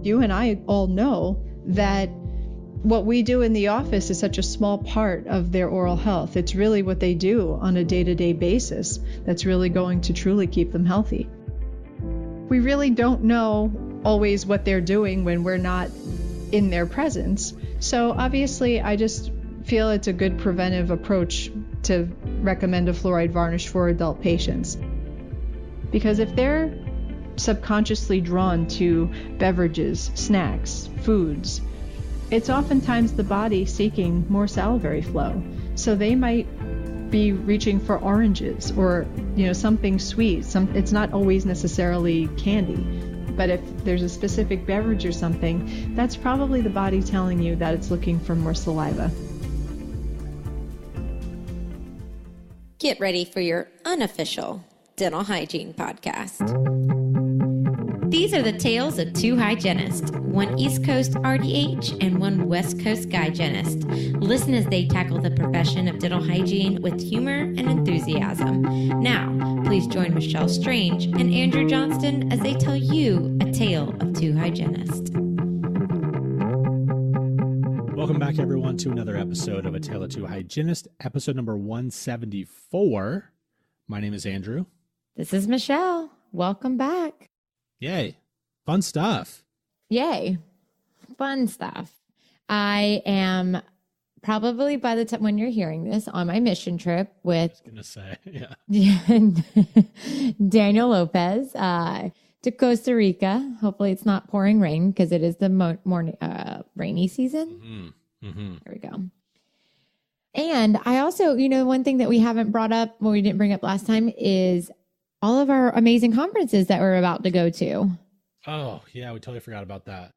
You and I all know that what we do in the office is such a small part of their oral health. It's really what they do on a day-to-day basis that's really going to truly keep them healthy. We really don't know always what they're doing when we're not in their presence. So obviously, I just feel it's a good preventive approach to recommend a fluoride varnish for adult patients. Because if they're subconsciously drawn to beverages, snacks, foods, it's oftentimes the body seeking more salivary flow. So they might be reaching for oranges or, something sweet. It's not always necessarily candy, but if there's a specific beverage or something, that's probably the body telling you that it's looking for more saliva. Get ready for your unofficial dental hygiene podcast. These are the tales of two hygienists, one East Coast RDH and one West Coast hygienist. Listen as they tackle the profession of dental hygiene with humor and enthusiasm. Now, please join Michelle Strange and Andrew Johnston as they tell you a tale of two hygienists. Welcome back, everyone, to another episode of A Tale of Two Hygienists, episode number 174. My name is Andrew. This is Michelle. Welcome back. Yay. Fun stuff. Yay. Fun stuff. I am probably, by the time when you're hearing this, on my mission trip with I was going to say, Daniel Lopez to Costa Rica. Hopefully it's not pouring rain because it is the rainy season. There we go. And I also, one thing that we haven't brought up, we didn't bring up last time, is all of our amazing conferences that we're about to go to. Oh, yeah, we totally forgot about that.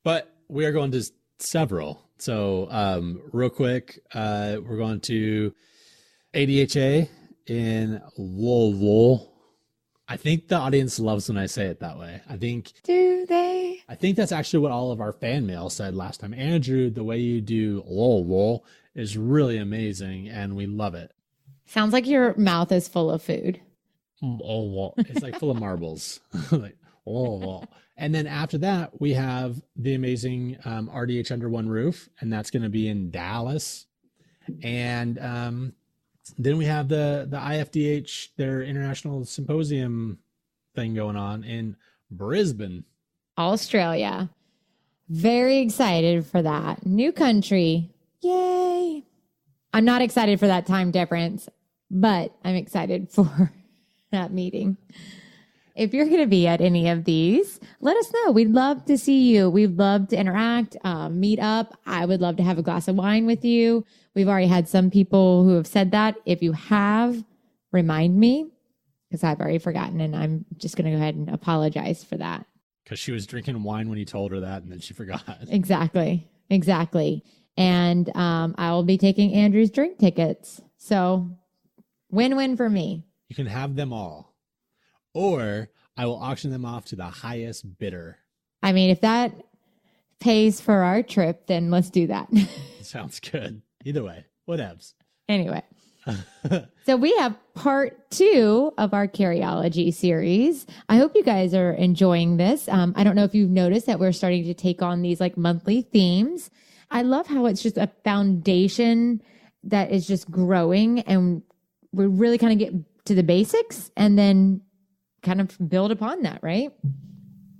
But we are going to several. So real quick, we're going to ADHA in Louisville. I think the audience loves when I say it that way. Do they? I think that's actually what all of our fan mail said last time. Andrew, the way you do Louisville is really amazing, and we love it. Sounds like your mouth is full of food. It's like full of marbles. And then after that, we have the amazing RDH Under One Roof, and that's going to be in Dallas. And then we have the IFDH, their international symposium thing going on in Brisbane, Australia. Very excited for that. New country. Yay. I'm not excited for that time difference, but I'm excited for that meeting. If you're going to be at any of these, let us know. We'd love to see you. We'd love to interact, meet up. I would love to have a glass of wine with you. We've already had some people who have said that. If you have, remind me, because I've already forgotten, and I'm just going to go ahead and apologize for that. Because she was drinking wine when you told her that, and then she forgot. Exactly. And I will be taking Andrew's drink tickets. So win-win for me. You can have them all. Or I will auction them off to the highest bidder. I mean, if that pays for our trip, then let's do that. Sounds good. Either way, whatevs. Anyway. So we have part 2 of our Cariology series. I hope you guys are enjoying this. I don't know if you've noticed that we're starting to take on these like monthly themes. I love how it's just a foundation that is just growing, and we really kind of get to the basics and then kind of build upon that, right?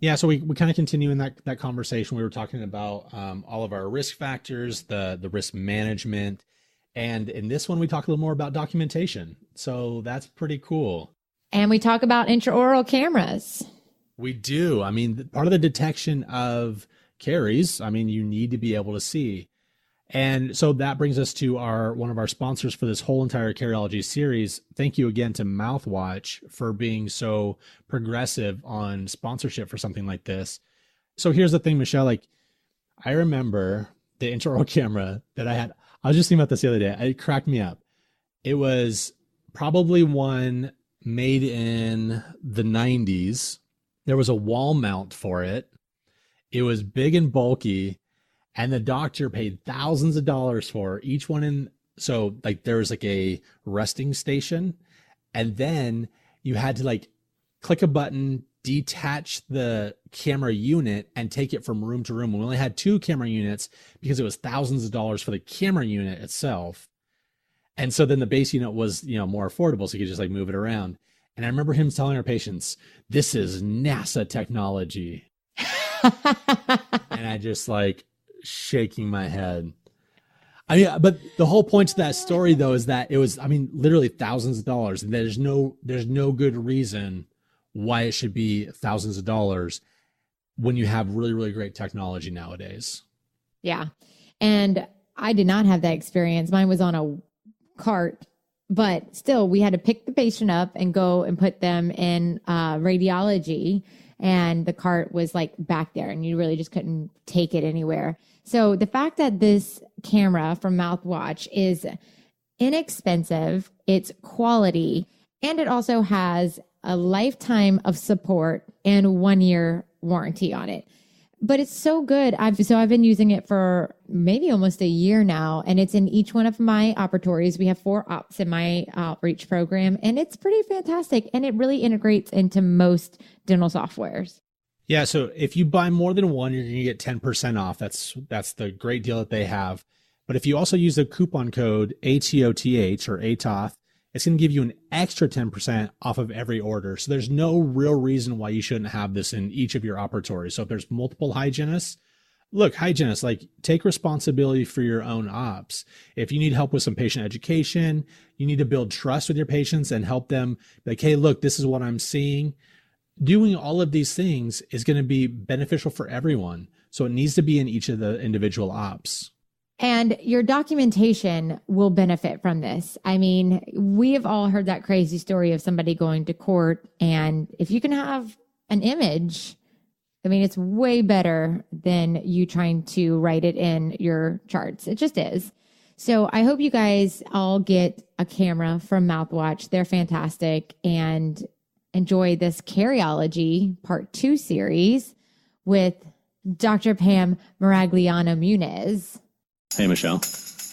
Yeah, so we kind of continue in that conversation. We were talking about all of our risk factors, the risk management, and in this one we talk a little more about documentation. So that's pretty cool. And we talk about intraoral cameras. We do. I mean, part of the detection of caries, you need to be able to see. And so that brings us to one of our sponsors for this whole entire Cariology series. Thank you again to Mouthwatch for being so progressive on sponsorship for something like this. So here's the thing, Michelle, I remember the intraoral camera that I had. I was just thinking about this the other day. It cracked me up. It was probably one made in the 90s. There was a wall mount for it. It was big and bulky. And the doctor paid thousands of dollars for each one. So there was a resting station, and then you had to click a button detach the camera unit and take it from room to room. We only had 2 camera units because it was thousands of dollars for the camera unit itself. And so then the base unit was, more affordable. So you could just like move it around. And I remember him telling our patients, this is NASA technology. And I just like shaking my head. But the whole point to that story though, is that it was, literally thousands of dollars. And there's no good reason why it should be thousands of dollars when you have really, really great technology nowadays. Yeah. And I did not have that experience. Mine was on a cart, but still we had to pick the patient up and go and put them in radiology. And the cart was like back there and you really just couldn't take it anywhere. So the fact that this camera from Mouthwatch is inexpensive, it's quality, and it also has a lifetime of support and 1-year warranty on it. But it's so good. I've been using it for maybe almost a year now, and it's in each one of my operatories. We have 4 ops in my outreach program, and it's pretty fantastic. And it really integrates into most dental softwares. Yeah. So if you buy more than one, you're going to get 10% off. That's the great deal that they have. But if you also use the coupon code ATOTH or ATOTH, it's going to give you an extra 10% off of every order. So there's no real reason why you shouldn't have this in each of your operatories. So if there's multiple hygienists, hygienists, take responsibility for your own ops. If you need help with some patient education, you need to build trust with your patients and help them hey, look, this is what I'm seeing. Doing all of these things is going to be beneficial for everyone. So it needs to be in each of the individual ops. And your documentation will benefit from this. We have all heard that crazy story of somebody going to court. And if you can have an image, it's way better than you trying to write it in your charts. It just is. So I hope you guys all get a camera from Mouthwatch. They're fantastic. And enjoy this Cariology Part 2 series with Dr. Pam Maragliano-Muniz. Hey, Michelle.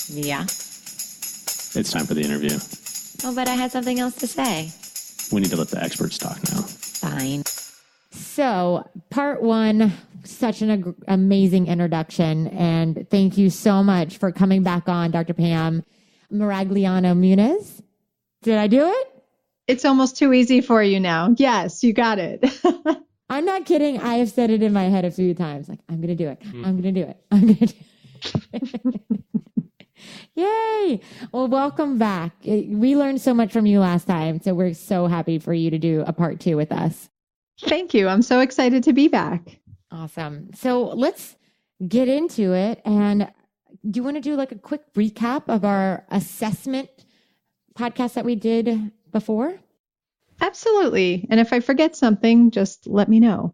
Yeah. It's time for the interview. Oh, but I had something else to say. We need to let the experts talk now. Fine. So part 1, such an amazing introduction. And thank you so much for coming back on, Dr. Pam Maragliano-Muniz. Did I do it? It's almost too easy for you now. Yes, you got it. I'm not kidding. I have said it in my head a few times. I'm going to do it. I'm going to do it. I'm going to do it. Yay. Well, welcome back. We learned so much from you last time, so we're so happy for you to do a part 2 with us. Thank you. I'm so excited to be back. Awesome. So let's get into it. And do you want to do a quick recap of our assessment podcast that we did before? Absolutely. And if I forget something, just let me know.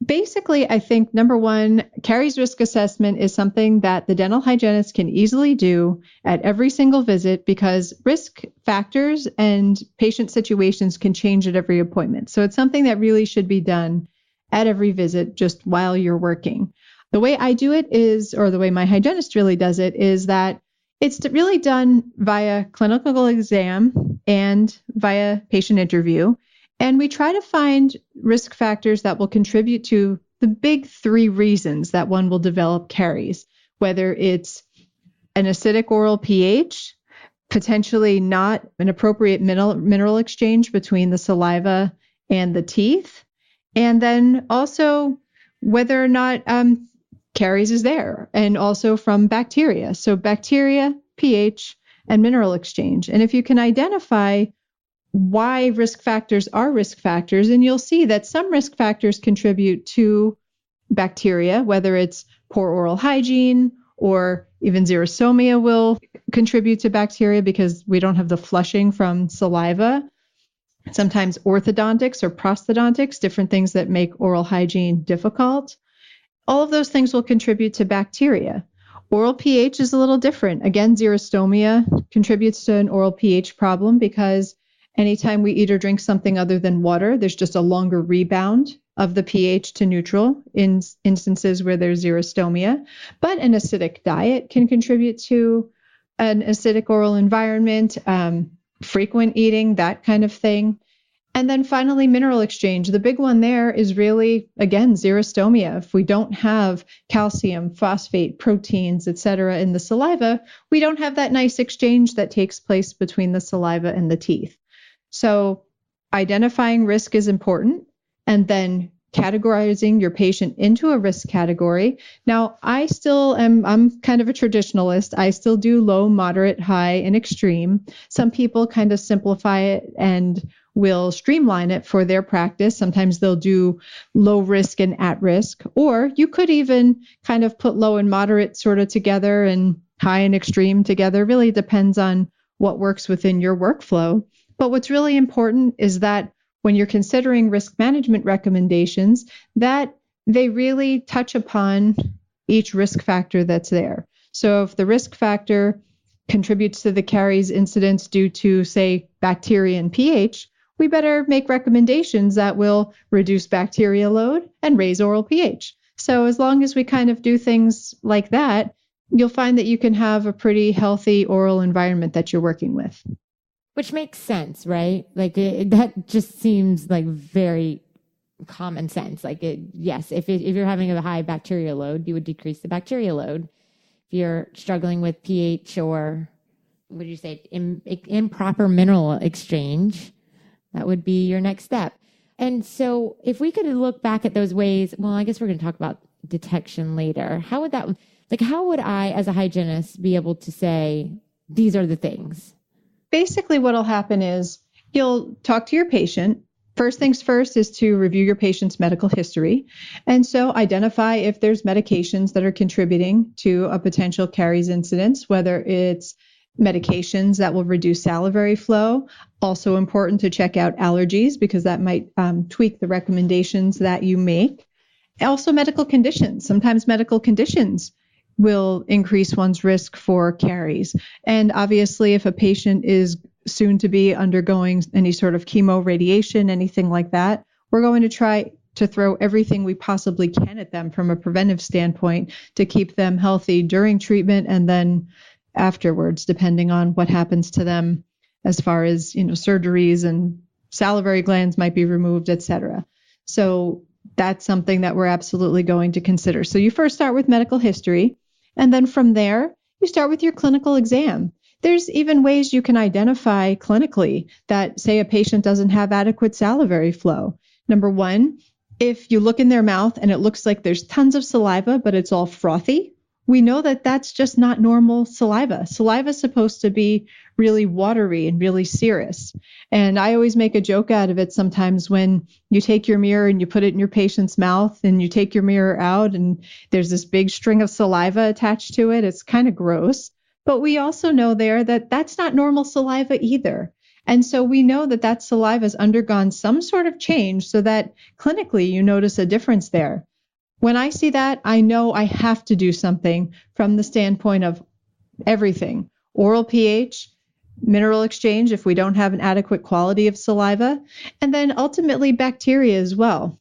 Basically, I think number 1, caries risk assessment is something that the dental hygienist can easily do at every single visit because risk factors and patient situations can change at every appointment. So it's something that really should be done at every visit just while you're working. The way I do it is, or the way my hygienist really does it, is that it's really done via clinical exam and via patient interview. And we try to find risk factors that will contribute to the big 3 reasons that one will develop caries, whether it's an acidic oral pH, potentially not an appropriate mineral exchange between the saliva and the teeth, and then also whether or not caries is there, and also from bacteria. So bacteria, pH, and mineral exchange. And if you can identify why risk factors are risk factors, and you'll see that some risk factors contribute to bacteria, whether it's poor oral hygiene or even xerostomia will contribute to bacteria because we don't have the flushing from saliva. Sometimes orthodontics or prosthodontics, different things that make oral hygiene difficult. All of those things will contribute to bacteria. Oral pH is a little different. Again, xerostomia contributes to an oral pH problem because anytime we eat or drink something other than water, there's just a longer rebound of the pH to neutral in instances where there's xerostomia. But an acidic diet can contribute to an acidic oral environment, frequent eating, that kind of thing. And then finally, mineral exchange. The big one there is really, again, xerostomia. If we don't have calcium, phosphate, proteins, etc. in the saliva, we don't have that nice exchange that takes place between the saliva and the teeth. So identifying risk is important, and then categorizing your patient into a risk category. Now, I'm kind of a traditionalist. I still do low, moderate, high, and extreme. Some people kind of simplify it and will streamline it for their practice. Sometimes they'll do low risk and at risk, or you could even kind of put low and moderate sort of together and high and extreme together. Really depends on what works within your workflow. But what's really important is that when you're considering risk management recommendations, that they really touch upon each risk factor that's there. So if the risk factor contributes to the caries incidence due to, say, bacteria and pH, we better make recommendations that will reduce bacteria load and raise oral pH. So as long as we kind of do things like that, you'll find that you can have a pretty healthy oral environment that you're working with. Which makes sense, right? Like that just seems like very common sense. Like yes, if you're having a high bacteria load, you would decrease the bacteria load. If you're struggling with pH or what did you say, improper mineral exchange, that would be your next step. And so if we could look back at those ways, well, I guess we're going to talk about detection later. How would I, as a hygienist, be able to say, these are the things? Basically, what'll happen is you'll talk to your patient. First things first is to review your patient's medical history. And so identify if there's medications that are contributing to a potential caries incidence, whether it's medications that will reduce salivary flow. Also important to check out allergies because that might tweak the recommendations that you make. Also medical conditions. Sometimes medical conditions will increase one's risk for caries. And obviously, if a patient is soon to be undergoing any sort of chemo, radiation, anything like that, we're going to try to throw everything we possibly can at them from a preventive standpoint to keep them healthy during treatment and then afterwards, depending on what happens to them as far as, surgeries and salivary glands might be removed, etc. So that's something that we're absolutely going to consider. So you first start with medical history, and then from there, you start with your clinical exam. There's even ways you can identify clinically that, say, a patient doesn't have adequate salivary flow. Number one, if you look in their mouth and it looks like there's tons of saliva, but it's all frothy, we know that that's just not normal saliva. Saliva is supposed to be really watery and really serous. And I always make a joke out of it sometimes when you take your mirror and you put it in your patient's mouth and you take your mirror out and there's this big string of saliva attached to it. It's kind of gross. But we also know there that that's not normal saliva either. And so we know that that saliva has undergone some sort of change so that clinically you notice a difference there. When I see that, I know I have to do something from the standpoint of everything. Oral pH, mineral exchange if we don't have an adequate quality of saliva, and then ultimately bacteria as well.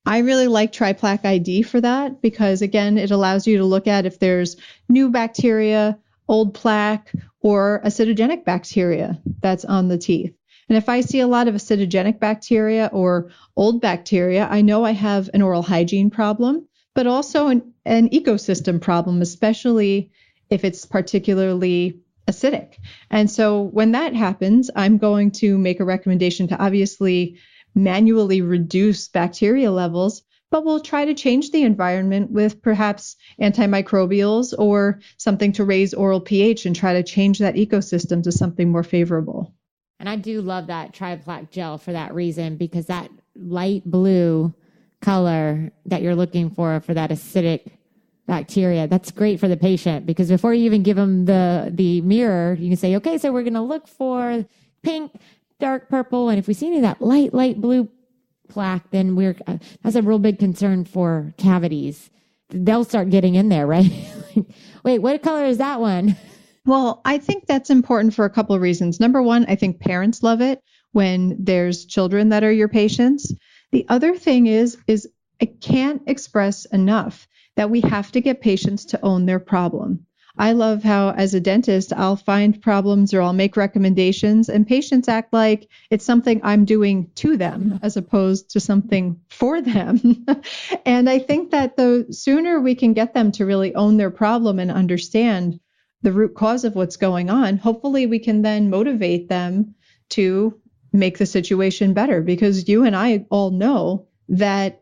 I really like TriPlaque ID for that because, again, it allows you to look at if there's new bacteria, old plaque, or acidogenic bacteria that's on the teeth. And if I see a lot of acidogenic bacteria or old bacteria, I know I have an oral hygiene problem, but also an ecosystem problem, especially if it's particularly acidic. And so when that happens, I'm going to make a recommendation to obviously manually reduce bacteria levels, but we'll try to change the environment with perhaps antimicrobials or something to raise oral pH and try to change that ecosystem to something more favorable. And I do love that TriPlaque gel for that reason, because that light blue color that you're looking for that acidic bacteria, that's great for the patient, because before you even give them the mirror, you can say, okay, so we're going to look for pink, dark purple. And if we see any of that light blue plaque, then that's a real big concern for cavities. They'll start getting in there, right? Wait, what color is that one? Well, I think that's important for a couple of reasons. Number one, I think parents love it when there's children that are your patients. The other thing is I can't express enough that we have to get patients to own their problem. I love how, as a dentist, I'll find problems or I'll make recommendations, and patients act like it's something I'm doing to them as opposed to something for them. And I think that the sooner we can get them to really own their problem and understand the root cause of what's going on, hopefully we can then motivate them to make the situation better, because you and I all know that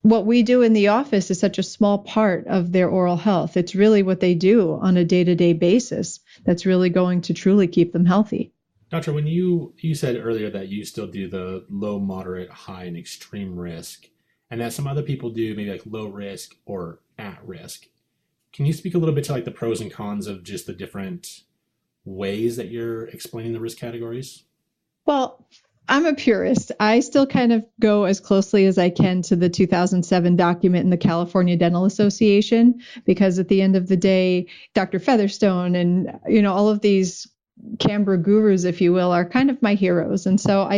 what we do in the office is such a small part of their oral health. It's really what they do on a day-to-day basis that's really going to truly keep them healthy. Doctor, when you said earlier that you still do the low, moderate, high, and extreme risk, and that some other people do maybe like low risk or at risk, can you speak a little bit to like the pros and cons of just the different ways that you're explaining the risk categories? Well, I'm a purist. I still kind of go as closely as I can to the 2007 document in the California Dental Association, because at the end of the day, Dr. Featherstone and, all of these Canberra gurus, if you will, are kind of my heroes. And so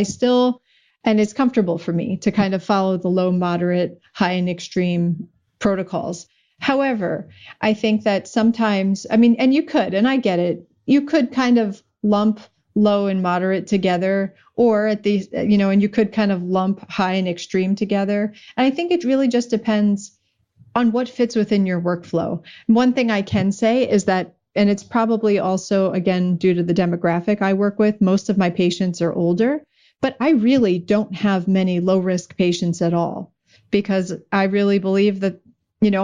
and it's comfortable for me to kind of follow the low, moderate, high, and extreme protocols. However, I think that sometimes, and you could, and I get it, you could kind of lump low and moderate together, or at these, and you could kind of lump high and extreme together. And I think it really just depends on what fits within your workflow. One thing I can say is that, and it's probably also, again, due to the demographic I work with, most of my patients are older, but I really don't have many low risk patients at all, because I really believe that,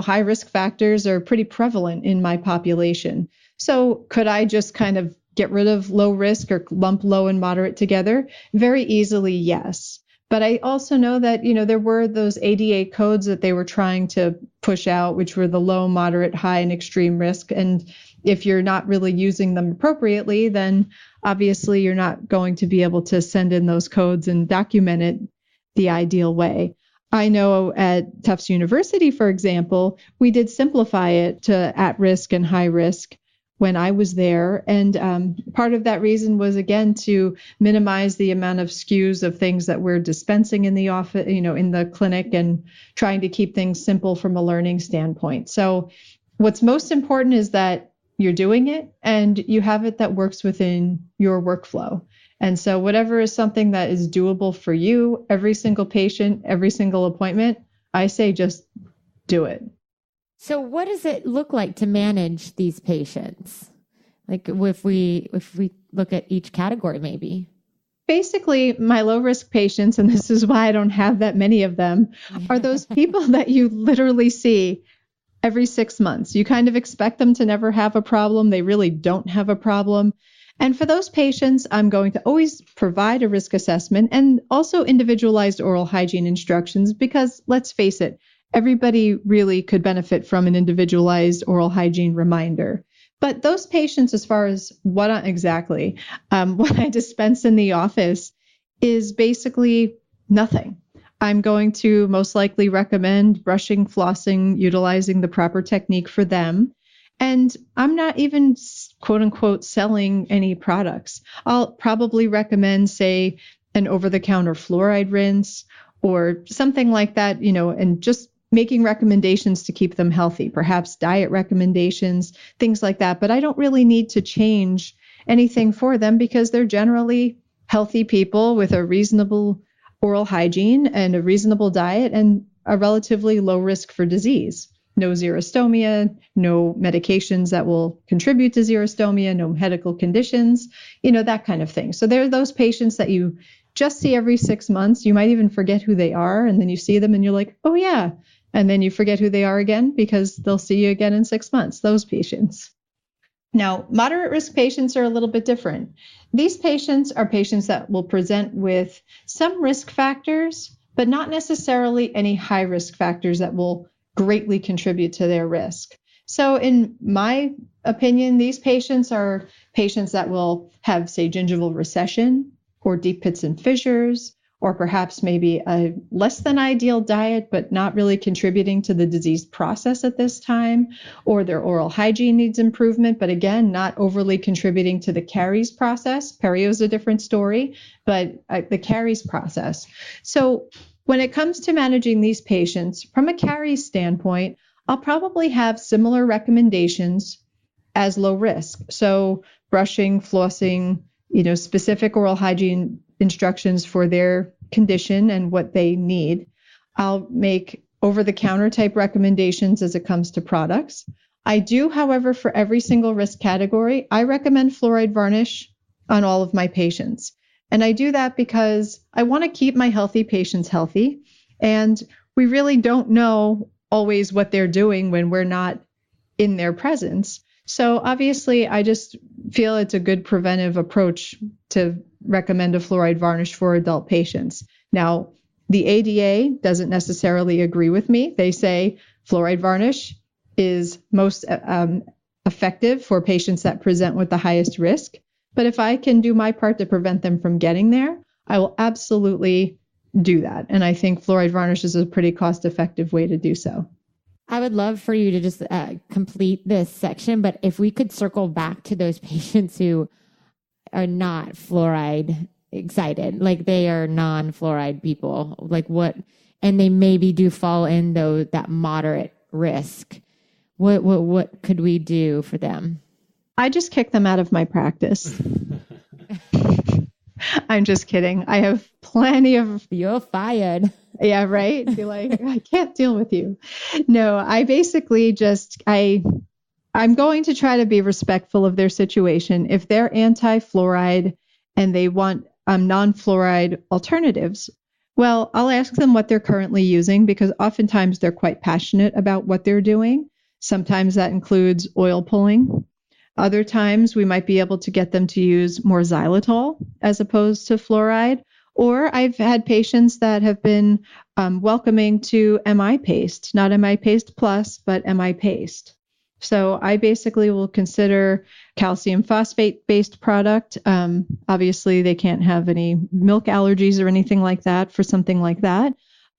high risk factors are pretty prevalent in my population. So could I just kind of get rid of low risk or lump low and moderate together? Very easily, yes. But I also know that, there were those ADA codes that they were trying to push out, which were the low, moderate, high, and extreme risk. And if you're not really using them appropriately, then obviously you're not going to be able to send in those codes and document it the ideal way. I know at Tufts University, for example, we did simplify it to at risk and high risk when I was there. And part of that reason was, again, to minimize the amount of SKUs of things that we're dispensing in the office, in the clinic, and trying to keep things simple from a learning standpoint. So what's most important is that you're doing it and you have it that works within your workflow. And so whatever is something that is doable for you, every single patient, every single appointment, I say just do it. So what does it look like to manage these patients? Like if we look at each category, maybe. Basically, my low risk patients, and this is why I don't have that many of them, are those people that you literally see every 6 months. You kind of expect them to never have a problem. They really don't have a problem. And for those patients, I'm going to always provide a risk assessment and also individualized oral hygiene instructions, because let's face it, everybody really could benefit from an individualized oral hygiene reminder. But those patients, as far as what I dispense in the office is basically nothing. I'm going to most likely recommend brushing, flossing, utilizing the proper technique for them. And I'm not even, quote unquote, selling any products. I'll probably recommend, say, an over-the-counter fluoride rinse or something like that, and just making recommendations to keep them healthy, perhaps diet recommendations, things like that. But I don't really need to change anything for them, because they're generally healthy people with a reasonable oral hygiene and a reasonable diet and a relatively low risk for disease. No xerostomia, no medications that will contribute to xerostomia, no medical conditions, that kind of thing. So there are those patients that you just see every 6 months. You might even forget who they are, and then you see them and you're like, oh yeah. And then you forget who they are again, because they'll see you again in 6 months, those patients. Now, moderate risk patients are a little bit different. These patients are patients that will present with some risk factors, but not necessarily any high risk factors that will greatly contribute to their risk. So in my opinion, these patients are patients that will have, say, gingival recession or deep pits and fissures, or perhaps maybe a less than ideal diet, but not really contributing to the disease process at this time, or their oral hygiene needs improvement, but again, not overly contributing to the caries process. Perio is a different story, but the caries process. So when it comes to managing these patients, from a caries standpoint, I'll probably have similar recommendations as low risk. So brushing, flossing, specific oral hygiene instructions for their condition and what they need. I'll make over-the-counter type recommendations as it comes to products. I do, however, for every single risk category, I recommend fluoride varnish on all of my patients. And I do that because I want to keep my healthy patients healthy. And we really don't know always what they're doing when we're not in their presence. So obviously, I just feel it's a good preventive approach to recommend a fluoride varnish for adult patients. Now, the ADA doesn't necessarily agree with me. They say fluoride varnish is most effective for patients that present with the highest risk. But if I can do my part to prevent them from getting there, I will absolutely do that. And I think fluoride varnish is a pretty cost-effective way to do so. I would love for you to just complete this section, but if we could circle back to those patients who are not fluoride excited, like they are non-fluoride people, like what, and they maybe do fall in though that moderate risk. What could we do for them? I just kick them out of my practice. I'm just kidding. I have plenty of... You're fired. Yeah, right? Be like, I can't deal with you. No, I basically just, I'm going to try to be respectful of their situation. If they're anti-fluoride and they want non-fluoride alternatives, well, I'll ask them what they're currently using because oftentimes they're quite passionate about what they're doing. Sometimes that includes oil pulling. Other times we might be able to get them to use more xylitol as opposed to fluoride. Or I've had patients that have been welcoming to MI paste, not MI paste plus, but MI paste. So I basically will consider calcium phosphate based product. Obviously, they can't have any milk allergies or anything like that for something like that.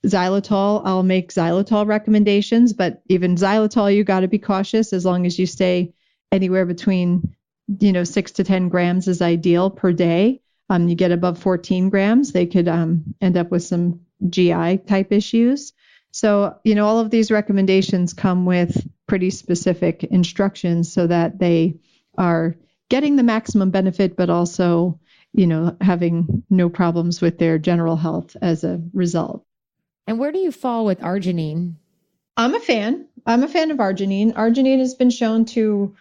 Xylitol, I'll make xylitol recommendations, but even xylitol, you got to be cautious as long as you stay anywhere between 6 to 10 grams is ideal per day. You get above 14 grams, they could end up with some GI type issues. So, all of these recommendations come with pretty specific instructions so that they are getting the maximum benefit, but also, having no problems with their general health as a result. And where do you fall with arginine? I'm a fan of arginine. Arginine has been shown to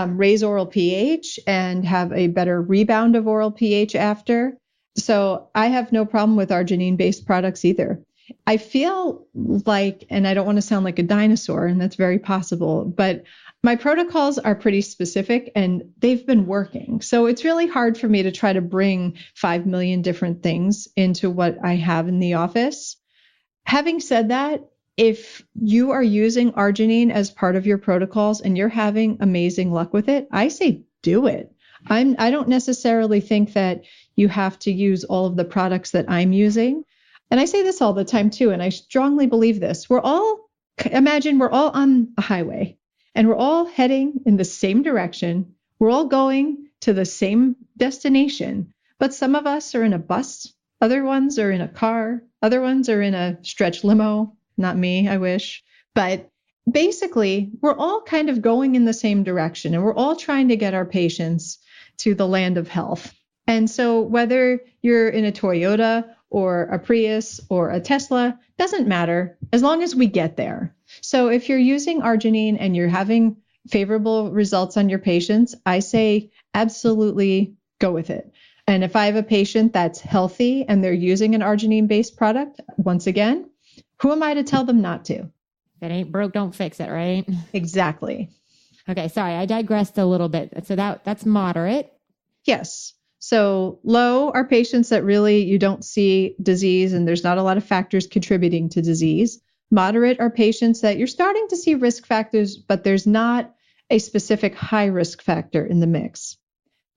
raise oral pH and have a better rebound of oral pH after. So I have no problem with arginine-based products either. I feel like, and I don't want to sound like a dinosaur, and that's very possible, but my protocols are pretty specific and they've been working. So it's really hard for me to try to bring 5 million different things into what I have in the office. Having said that, if you are using arginine as part of your protocols and you're having amazing luck with it, I say do it. I don't necessarily think that you have to use all of the products that I'm using. And I say this all the time too, and I strongly believe this. Imagine we're all on a highway and we're all heading in the same direction. We're all going to the same destination, but some of us are in a bus, other ones are in a car, other ones are in a stretch limo. Not me, I wish. But basically, we're all kind of going in the same direction and we're all trying to get our patients to the land of health. And so whether you're in a Toyota or a Prius or a Tesla, doesn't matter as long as we get there. So if you're using arginine and you're having favorable results on your patients, I say absolutely go with it. And if I have a patient that's healthy and they're using an arginine-based product, once again, who am I to tell them not to? If it ain't broke, don't fix it, right? Exactly. Okay, sorry, I digressed a little bit. So that's moderate. Yes. So low are patients that really you don't see disease and there's not a lot of factors contributing to disease. Moderate are patients that you're starting to see risk factors, but there's not a specific high risk factor in the mix.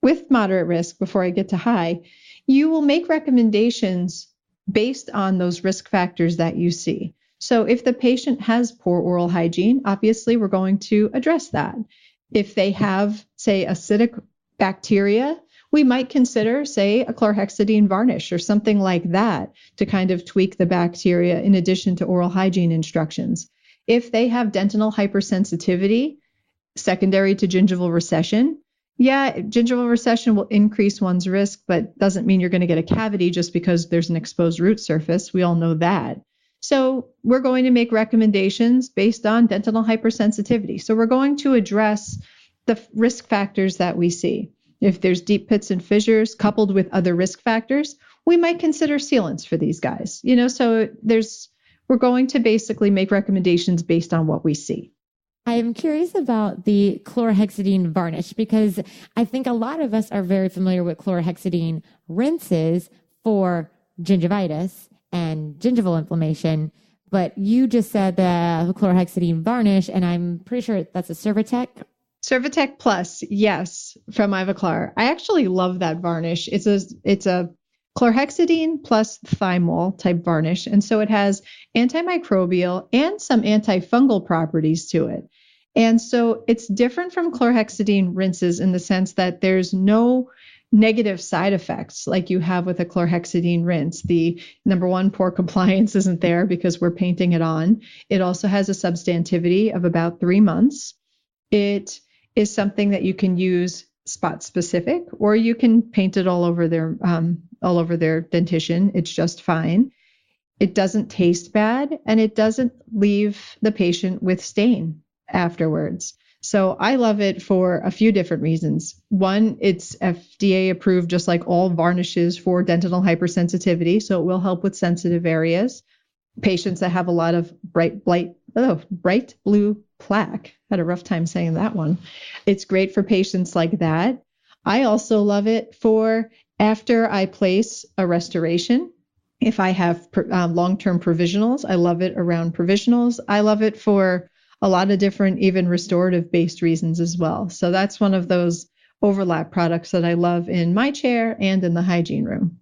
With moderate risk, before I get to high, you will make recommendations based on those risk factors that you see. So if the patient has poor oral hygiene, obviously we're going to address that. If they have, say, acidic bacteria, we might consider, say, a chlorhexidine varnish or something like that to kind of tweak the bacteria in addition to oral hygiene instructions. If they have dental hypersensitivity, secondary to gingival recession. Yeah, gingival recession will increase one's risk, but doesn't mean you're going to get a cavity just because there's an exposed root surface. We all know that. So we're going to make recommendations based on dental hypersensitivity. So we're going to address the risk factors that we see. If there's deep pits and fissures coupled with other risk factors, we might consider sealants for these guys. So we're going to basically make recommendations based on what we see. I'm curious about the chlorhexidine varnish because I think a lot of us are very familiar with chlorhexidine rinses for gingivitis and gingival inflammation, but you just said the chlorhexidine varnish, and I'm pretty sure that's a Cervatec. Cervatec Plus, yes, from Ivoclar. I actually love that varnish. It's a chlorhexidine plus thymol type varnish, and so it has antimicrobial and some antifungal properties to it. And so it's different from chlorhexidine rinses in the sense that there's no negative side effects like you have with a chlorhexidine rinse. The number one, poor compliance isn't there because we're painting it on. It also has a substantivity of about 3 months. It is something that you can use spot specific, or you can paint it all over their dentition. It's just fine. It doesn't taste bad, and it doesn't leave the patient with stain afterwards. So I love it for a few different reasons. One, it's FDA approved just like all varnishes for dental hypersensitivity, so it will help with sensitive areas. Patients that have a lot of bright blue plaque. Had a rough time saying that one. It's great for patients like that. I also love it for after I place a restoration. If I have long-term provisionals, I love it around provisionals. I love it for a lot of different, even restorative-based reasons as well. So that's one of those overlap products that I love in my chair and in the hygiene room.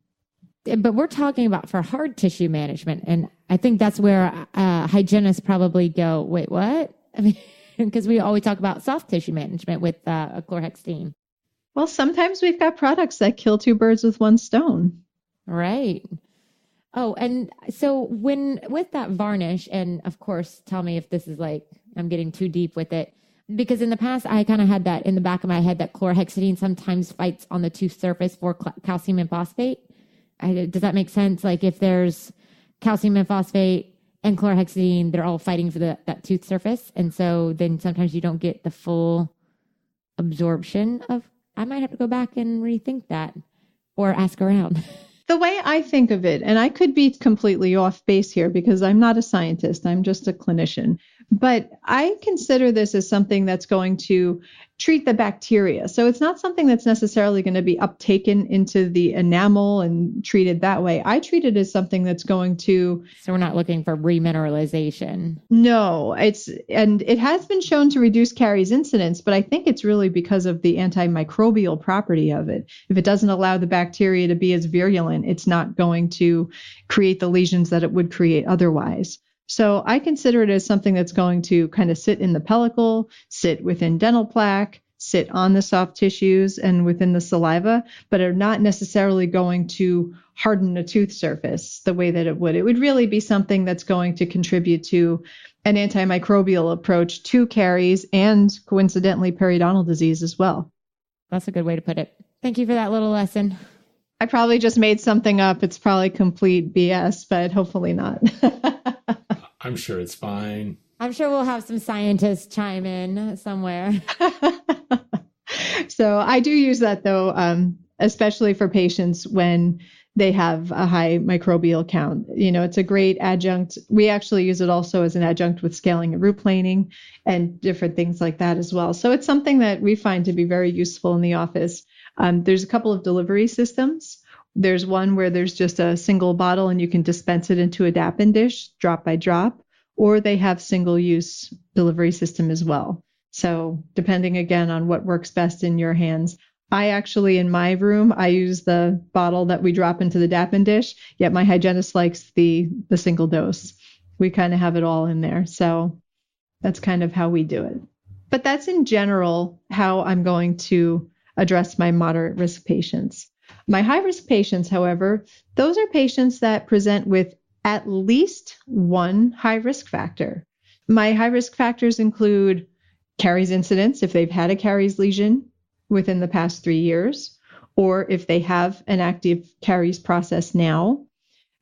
But we're talking about for hard tissue management. And I think that's where hygienists probably go, wait, what? I mean, because we always talk about soft tissue management with a chlorhexidine. Well, sometimes we've got products that kill two birds with one stone. Right. Oh, and so with that varnish, and of course, tell me if this is like, I'm getting too deep with it, because in the past, I kind of had that in the back of my head that chlorhexidine sometimes fights on the tooth surface for calcium and phosphate. Does that make sense? Like if there's calcium and phosphate and chlorhexidine, they're all fighting for that tooth surface. And so then sometimes you don't get the full absorption of, I might have to go back and rethink that or ask around. The way I think of it, and I could be completely off base here because I'm not a scientist, I'm just a clinician, but I consider this as something that's going to treat the bacteria. So it's not something that's necessarily going to be uptaken into the enamel and treated that way. I treat it as something that's going to... So we're not looking for remineralization. No, it has been shown to reduce caries incidence, but I think it's really because of the antimicrobial property of it. If it doesn't allow the bacteria to be as virulent, it's not going to create the lesions that it would create otherwise. So I consider it as something that's going to kind of sit in the pellicle, sit within dental plaque, sit on the soft tissues and within the saliva, but are not necessarily going to harden a tooth surface the way that it would. It would really be something that's going to contribute to an antimicrobial approach to caries and coincidentally periodontal disease as well. That's a good way to put it. Thank you for that little lesson. I probably just made something up. It's probably complete BS, but hopefully not. I'm sure it's fine. I'm sure we'll have some scientists chime in somewhere. So I do use that though, especially for patients when they have a high microbial count. You know, it's a great adjunct. We actually use it also as an adjunct with scaling and root planing and different things like that as well. So it's something that we find to be very useful in the office. There's a couple of delivery systems. There's one where there's just a single bottle and you can dispense it into a Dappen dish, drop by drop, or they have single-use delivery system as well. So depending again on what works best in your hands. I actually, in my room, I use the bottle that we drop into the Dappen dish, yet my hygienist likes the single dose. We kind of have it all in there. So that's kind of how we do it. But that's in general how I'm going to address my moderate risk patients. My high risk patients, however, those are patients that present with at least one high risk factor. My high risk factors include caries incidence, if they've had a caries lesion within the past 3 years, or if they have an active caries process now.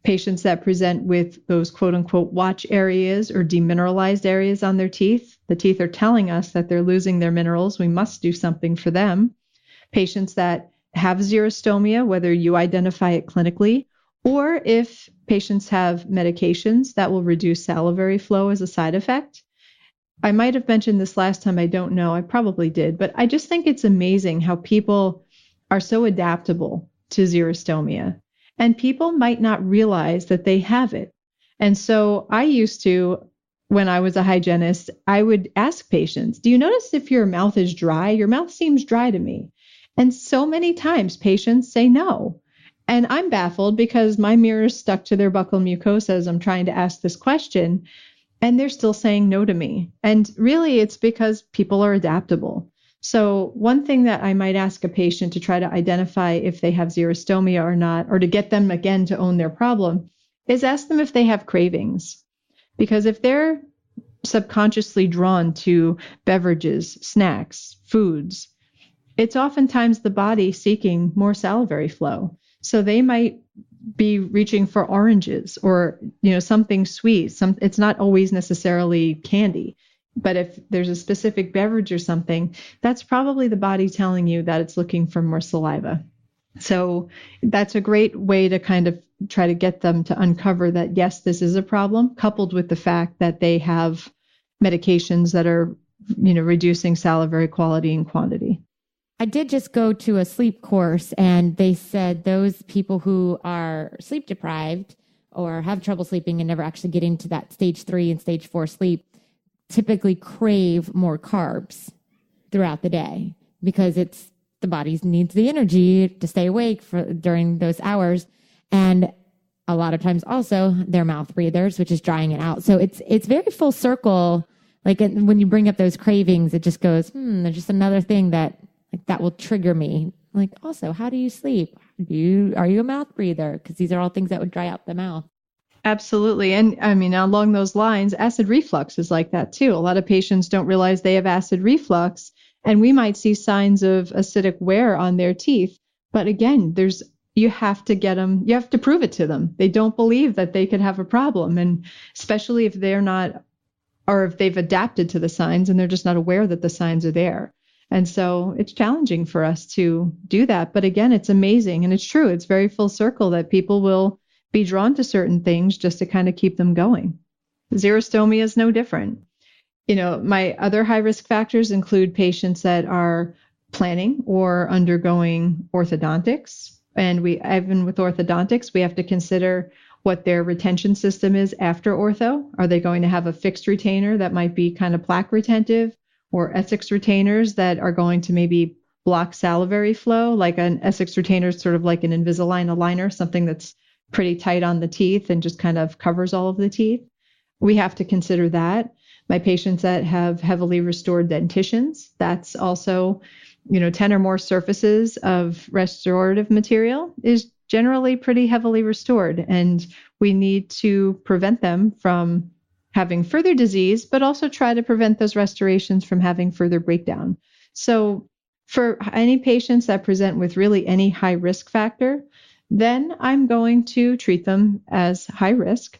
Patients that present with those quote unquote watch areas or demineralized areas on their teeth. The teeth are telling us that they're losing their minerals. We must do something for them. Patients that have xerostomia, whether you identify it clinically, or if patients have medications that will reduce salivary flow as a side effect. I might have mentioned this last time, I don't know, I probably did, but I just think it's amazing how people are so adaptable to xerostomia. And people might not realize that they have it. And so I used to, when I was a hygienist, I would ask patients, do you notice if your mouth is dry? Your mouth seems dry to me. And so many times patients say no. And I'm baffled because my mirror's stuck to their buccal mucosa as I'm trying to ask this question, and they're still saying no to me. And really, it's because people are adaptable. So one thing that I might ask a patient to try to identify if they have xerostomia or not, or to get them again to own their problem, is ask them if they have cravings. Because if they're subconsciously drawn to beverages, snacks, foods, it's oftentimes the body seeking more salivary flow. So they might be reaching for oranges or, something sweet. It's not always necessarily candy. But if there's a specific beverage or something, that's probably the body telling you that it's looking for more saliva. So that's a great way to kind of try to get them to uncover that, yes, this is a problem, coupled with the fact that they have medications that are, reducing salivary quality and quantity. I did just go to a sleep course, and they said those people who are sleep deprived or have trouble sleeping and never actually get into that stage 3 and stage 4 sleep typically crave more carbs throughout the day because the body needs the energy to stay awake during those hours. And a lot of times also they're mouth breathers, which is drying it out. So it's very full circle. Like when you bring up those cravings, it just goes, there's just another thing that will trigger me. Like, also, how do you sleep? Are you a mouth breather? Because these are all things that would dry out the mouth. Absolutely. And I mean, along those lines, acid reflux is like that too. A lot of patients don't realize they have acid reflux, and we might see signs of acidic wear on their teeth. But again, you have to prove it to them. They don't believe that they could have a problem. And especially if they're not, or if they've adapted to the signs and they're just not aware that the signs are there. And so it's challenging for us to do that. But again, it's amazing. And it's true. It's very full circle that people will be drawn to certain things just to kind of keep them going. Xerostomia is no different. My other high risk factors include patients that are planning or undergoing orthodontics. And even with orthodontics, we have to consider what their retention system is after ortho. Are they going to have a fixed retainer that might be kind of plaque retentive, or Essex retainers that are going to maybe block salivary flow? Like an Essex retainer is sort of like an Invisalign aligner, something that's pretty tight on the teeth and just kind of covers all of the teeth. We have to consider that. My patients that have heavily restored dentitions, that's also, 10 or more surfaces of restorative material is generally pretty heavily restored. And we need to prevent them from having further disease, but also try to prevent those restorations from having further breakdown. So for any patients that present with really any high risk factor, then I'm going to treat them as high risk.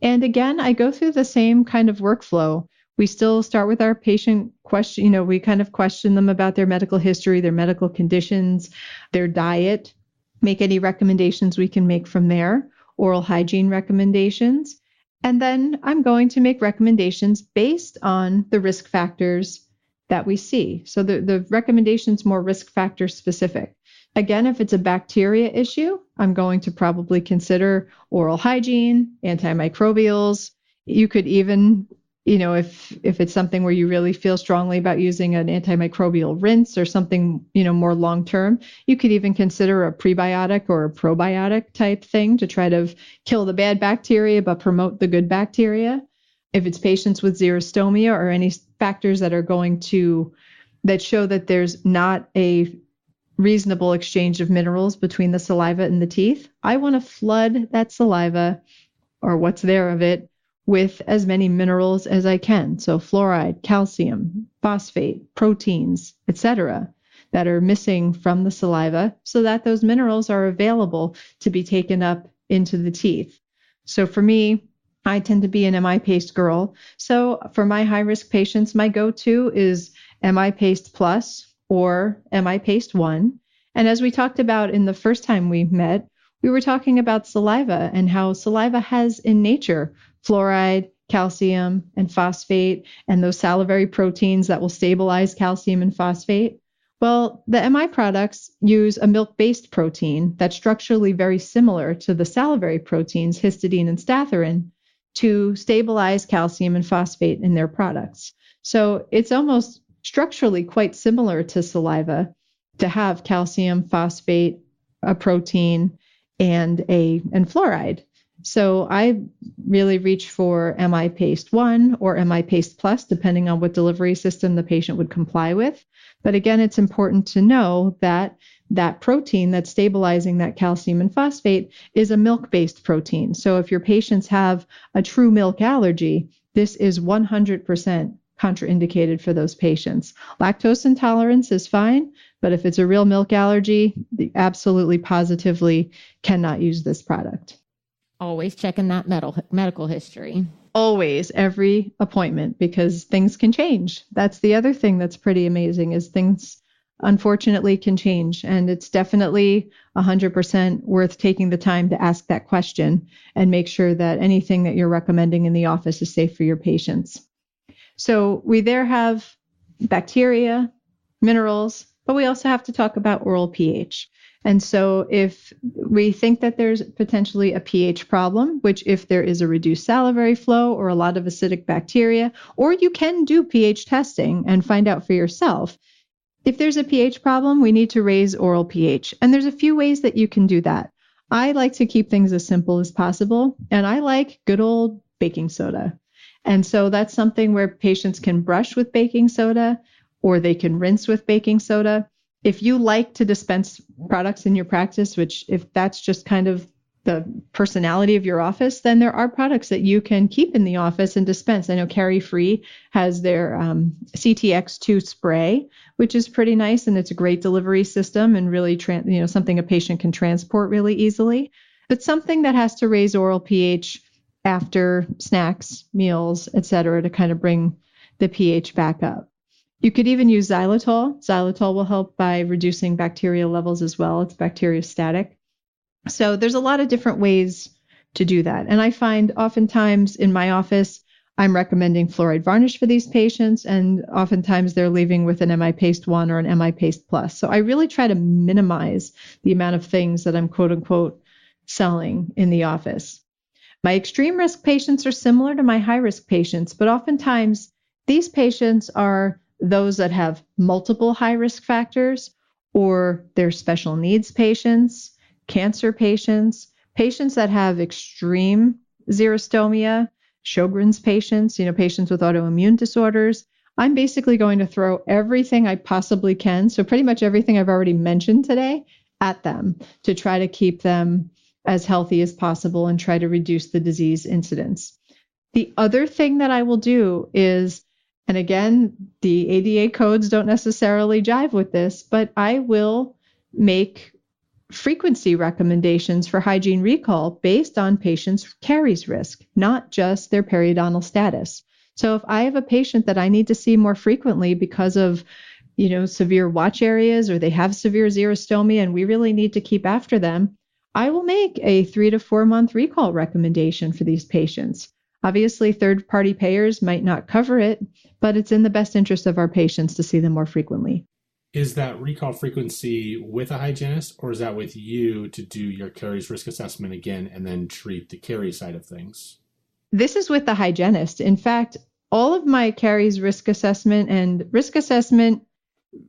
And again, I go through the same kind of workflow. We still start with our patient question, we kind of question them about their medical history, their medical conditions, their diet, make any recommendations we can make from there, oral hygiene recommendations. And then I'm going to make recommendations based on the risk factors that we see. So the recommendation's more risk factor specific. Again, if it's a bacteria issue, I'm going to probably consider oral hygiene, antimicrobials. You could even, if it's something where you really feel strongly about using an antimicrobial rinse or something, more long term, you could even consider a prebiotic or a probiotic type thing to try to kill the bad bacteria but promote the good bacteria. If it's patients with xerostomia or any factors that show that there's not a reasonable exchange of minerals between the saliva and the teeth, I want to flood that saliva or what's there of it with as many minerals as I can. So fluoride, calcium, phosphate, proteins, etc., that are missing from the saliva so that those minerals are available to be taken up into the teeth. So for me, I tend to be an MI paste girl. So for my high-risk patients, my go-to is MI paste plus or MI paste 1. And as we talked about in the first time we met, we were talking about saliva and how saliva has in nature fluoride, calcium, and phosphate, and those salivary proteins that will stabilize calcium and phosphate. Well, the MI products use a milk-based protein that's structurally very similar to the salivary proteins, histidine and staphyrin, to stabilize calcium and phosphate in their products. So it's almost structurally quite similar to saliva to have calcium, phosphate, a protein, and fluoride. So I really reach for MI paste 1 or MI paste plus, depending on what delivery system the patient would comply with. But again, it's important to know that that protein that's stabilizing that calcium and phosphate is a milk-based protein. So if your patients have a true milk allergy, this is 100% contraindicated for those patients. Lactose intolerance is fine, but if it's a real milk allergy, they absolutely positively cannot use this product. Always checking that medical history. Always, every appointment, because things can change. That's the other thing that's pretty amazing is things unfortunately can change. And it's definitely 100% worth taking the time to ask that question and make sure that anything that you're recommending in the office is safe for your patients. So we there have bacteria, minerals, but we also have to talk about oral pH. And so if we think that there's potentially a pH problem, which if there is a reduced salivary flow or a lot of acidic bacteria, or you can do pH testing and find out for yourself, if there's a pH problem, we need to raise oral pH. And there's a few ways that you can do that. I like to keep things as simple as possible, and I like good old baking soda. And so that's something where patients can brush with baking soda or they can rinse with baking soda. If you like to dispense products in your practice, which if that's just kind of the personality of your office, then there are products that you can keep in the office and dispense. I know Carie Free has their CTX2 spray, which is pretty nice, and it's a great delivery system and really something a patient can transport really easily. But something that has to raise oral pH after snacks, meals, etc., to kind of bring the pH back up. You could even use xylitol. Xylitol will help by reducing bacterial levels as well. It's bacteriostatic. So there's a lot of different ways to do that. And I find oftentimes in my office, I'm recommending fluoride varnish for these patients, and oftentimes they're leaving with an MI paste 1 or an MI paste plus. So I really try to minimize the amount of things that I'm quote unquote selling in the office. My extreme risk patients are similar to my high risk patients, but oftentimes these patients are those that have multiple high risk factors, or they're special needs patients, cancer patients, patients that have extreme xerostomia, Sjogren's patients, patients with autoimmune disorders. I'm basically going to throw everything I possibly can, so pretty much everything I've already mentioned today, at them to try to keep them as healthy as possible and try to reduce the disease incidence. The other thing that I will do is, and again, the ADA codes don't necessarily jive with this, but I will make frequency recommendations for hygiene recall based on patients' caries risk, not just their periodontal status. So if I have a patient that I need to see more frequently because of, severe watch areas, or they have severe xerostomia and we really need to keep after them, I will make a 3 to 4 month recall recommendation for these patients. Obviously, third-party payers might not cover it, but it's in the best interest of our patients to see them more frequently. Is that recall frequency with a hygienist, or is that with you to do your caries risk assessment again and then treat the caries side of things? This is with the hygienist. In fact, all of my caries risk assessment and risk assessment,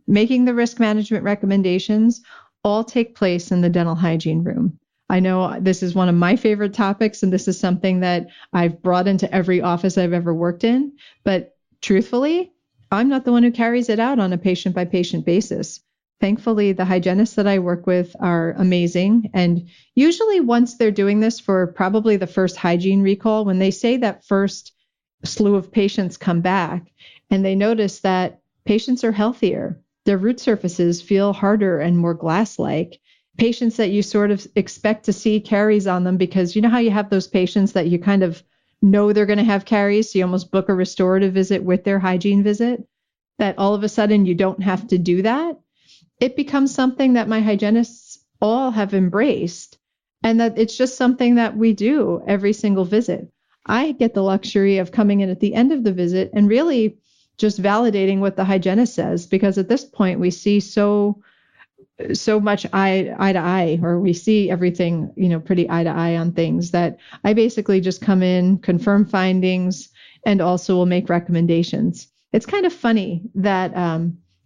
making the risk management recommendations, all take place in the dental hygiene room. I know this is one of my favorite topics, and this is something that I've brought into every office I've ever worked in. But truthfully, I'm not the one who carries it out on a patient-by-patient basis. Thankfully, the hygienists that I work with are amazing. And usually once they're doing this for probably the first hygiene recall, when they say that first slew of patients come back and they notice that patients are healthier, their root surfaces feel harder and more glass-like. Patients that you sort of expect to see caries on them, because you know how you have those patients that you kind of know they're going to have caries, so you almost book a restorative visit with their hygiene visit, that all of a sudden you don't have to do that. It becomes something that my hygienists all have embraced, and that it's just something that we do every single visit. I get the luxury of coming in at the end of the visit and really just validating what the hygienist says, because at this point we see so much eye to eye, or we see everything, pretty eye to eye on things, that I basically just come in, confirm findings, and also will make recommendations. It's kind of funny that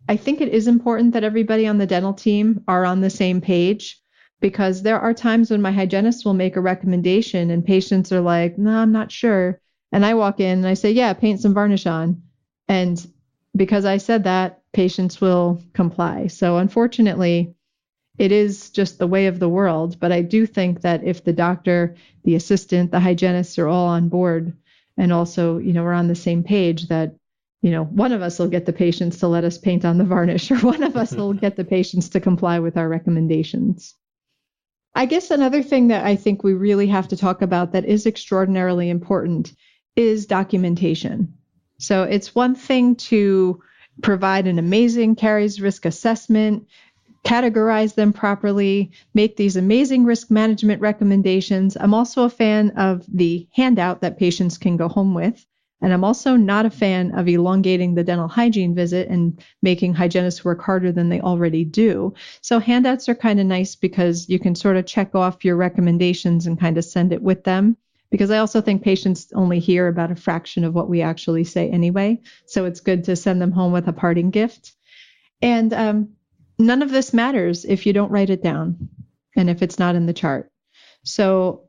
I think it is important that everybody on the dental team are on the same page, because there are times when my hygienist will make a recommendation and patients are like, no, I'm not sure. And I walk in and I say, yeah, paint some varnish on. And because I said that, patients will comply. So unfortunately, it is just the way of the world. But I do think that if the doctor, the assistant, the hygienists are all on board, and also, we're on the same page, that one of us will get the patients to let us paint on the varnish, or one of us will get the patients to comply with our recommendations. I guess another thing that I think we really have to talk about that is extraordinarily important is documentation. So it's one thing to provide an amazing caries risk assessment, categorize them properly, make these amazing risk management recommendations. I'm also a fan of the handout that patients can go home with. And I'm also not a fan of elongating the dental hygiene visit and making hygienists work harder than they already do. So handouts are kind of nice because you can sort of check off your recommendations and kind of send it with them. Because I also think patients only hear about a fraction of what we actually say anyway. So it's good to send them home with a parting gift. And none of this matters if you don't write it down and if it's not in the chart. So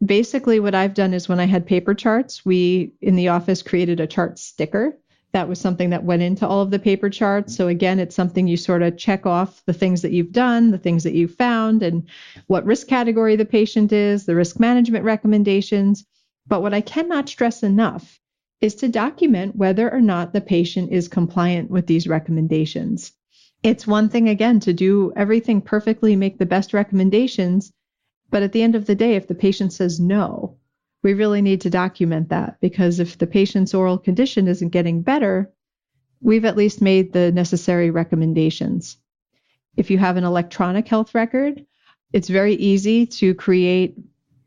basically what I've done is, when I had paper charts, we in the office created a chart sticker. That was something that went into all of the paper charts. So again, it's something you sort of check off the things that you've done, the things that you've found, and what risk category the patient is, the risk management recommendations. But what I cannot stress enough is to document whether or not the patient is compliant with these recommendations. It's one thing, again, to do everything perfectly, make the best recommendations. But at the end of the day, if the patient says no, we really need to document that, because if the patient's oral condition isn't getting better, we've at least made the necessary recommendations. If you have an electronic health record, it's very easy to create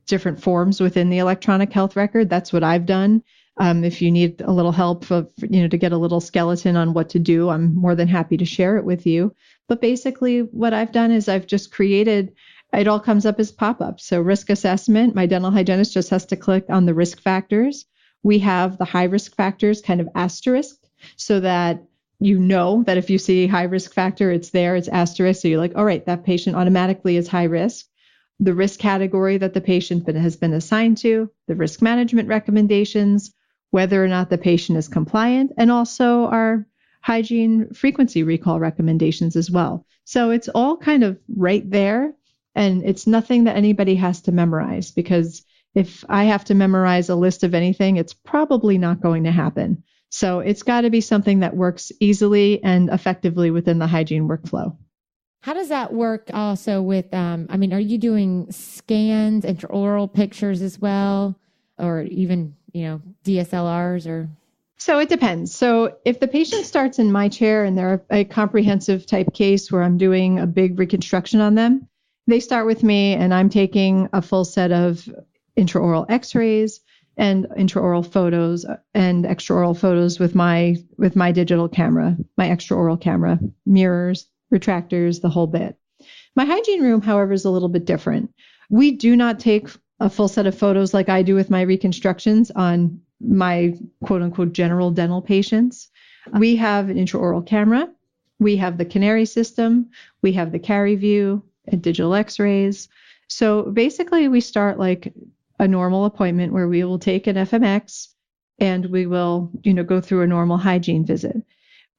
different forms within the electronic health record. That's what I've done. If you need a little help to get a little skeleton on what to do, I'm more than happy to share it with you. But basically what I've done is I've just created, it all comes up as pop-ups. So risk assessment, my dental hygienist just has to click on the risk factors. We have the high risk factors kind of asterisk, so that you know that if you see high risk factor, it's there, it's asterisk. So you're like, all right, that patient automatically is high risk. The risk category that the patient has been assigned to, the risk management recommendations, whether or not the patient is compliant, and also our hygiene frequency recall recommendations as well. So it's all kind of right there. And it's nothing that anybody has to memorize, because if I have to memorize a list of anything, it's probably not going to happen. So it's got to be something that works easily and effectively within the hygiene workflow. How does that work also with, are you doing scans, intraoral pictures as well, or even, DSLRs or? So it depends. So if the patient starts in my chair and they're a comprehensive type case where I'm doing a big reconstruction on them, they start with me and I'm taking a full set of intraoral x-rays and intraoral photos and extraoral photos with my digital camera, my extraoral camera, mirrors, retractors, the whole bit. My hygiene room, however, is a little bit different. We do not take a full set of photos like I do with my reconstructions on my quote unquote general dental patients. We have an intraoral camera. We have the canary system. We have the carie view and digital x-rays. So basically we start like a normal appointment where we will take an FMX and we will, go through a normal hygiene visit.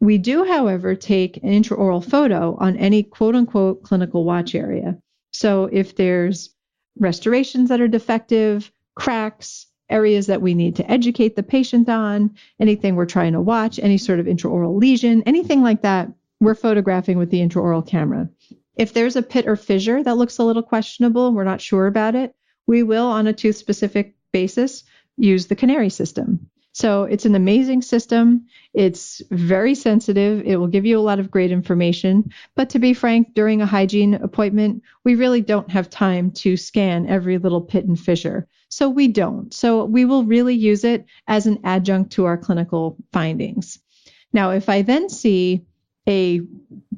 We do, however, take an intraoral photo on any quote unquote clinical watch area. So if there's restorations that are defective, cracks, areas that we need to educate the patient on, anything we're trying to watch, any sort of intraoral lesion, anything like that, we're photographing with the intraoral camera. If there's a pit or fissure that looks a little questionable, we're not sure about it, we will, on a tooth-specific basis, use the canary system. So it's an amazing system. It's very sensitive. It will give you a lot of great information. But to be frank, during a hygiene appointment, we really don't have time to scan every little pit and fissure. So we don't. So we will really use it as an adjunct to our clinical findings. Now, if I then see a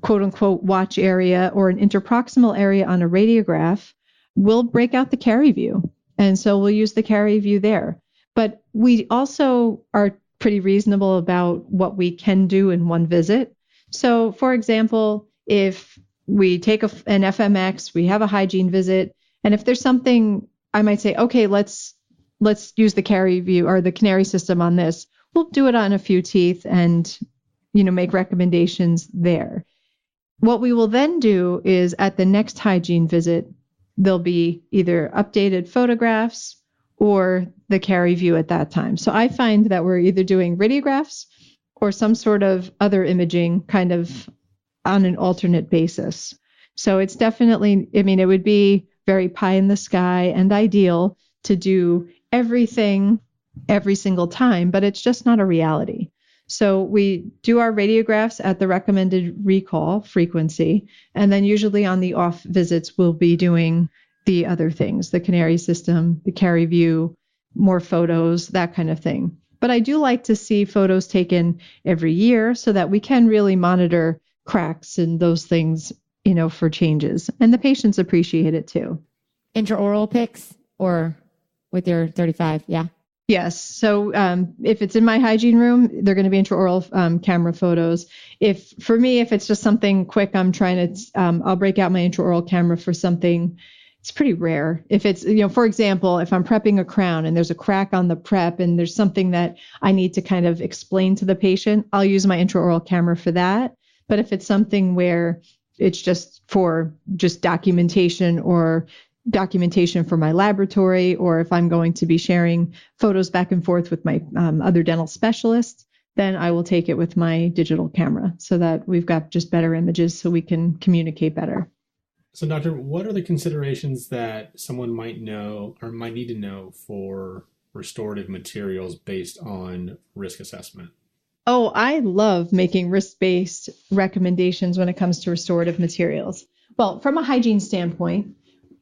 quote unquote watch area or an interproximal area on a radiograph, we'll break out the carie view. And so we'll use the carie view there. But we also are pretty reasonable about what we can do in one visit. So, for example, if we take an FMX, we have a hygiene visit, and if there's something, I might say, okay, let's use the carie view or the canary system on this. We'll do it on a few teeth and, make recommendations there. What we will then do is at the next hygiene visit, there'll be either updated photographs or the carie view at that time. So I find that we're either doing radiographs or some sort of other imaging kind of on an alternate basis. So it's definitely, it would be very pie in the sky and ideal to do everything every single time, but it's just not a reality. So we do our radiographs at the recommended recall frequency, and then usually on the off visits, we'll be doing the other things, the canary system, the carie view, more photos, that kind of thing. But I do like to see photos taken every year so that we can really monitor cracks and those things, for changes. And the patients appreciate it too. Intraoral pics or with your 35? Yeah. Yes. So if it's in my hygiene room, they're going to be intraoral camera photos. If it's just something quick, I'm trying to, I'll break out my intraoral camera for something. It's pretty rare. If it's, for example, if I'm prepping a crown and there's a crack on the prep and there's something that I need to kind of explain to the patient, I'll use my intraoral camera for that. But if it's something where it's just for documentation or documentation for my laboratory, or if I'm going to be sharing photos back and forth with my other dental specialists, then I will take it with my digital camera so that we've got just better images so we can communicate better. So, Doctor, what are the considerations that someone might know or might need to know for restorative materials based on risk assessment? Oh, I love making risk-based recommendations when it comes to restorative materials. Well, from a hygiene standpoint,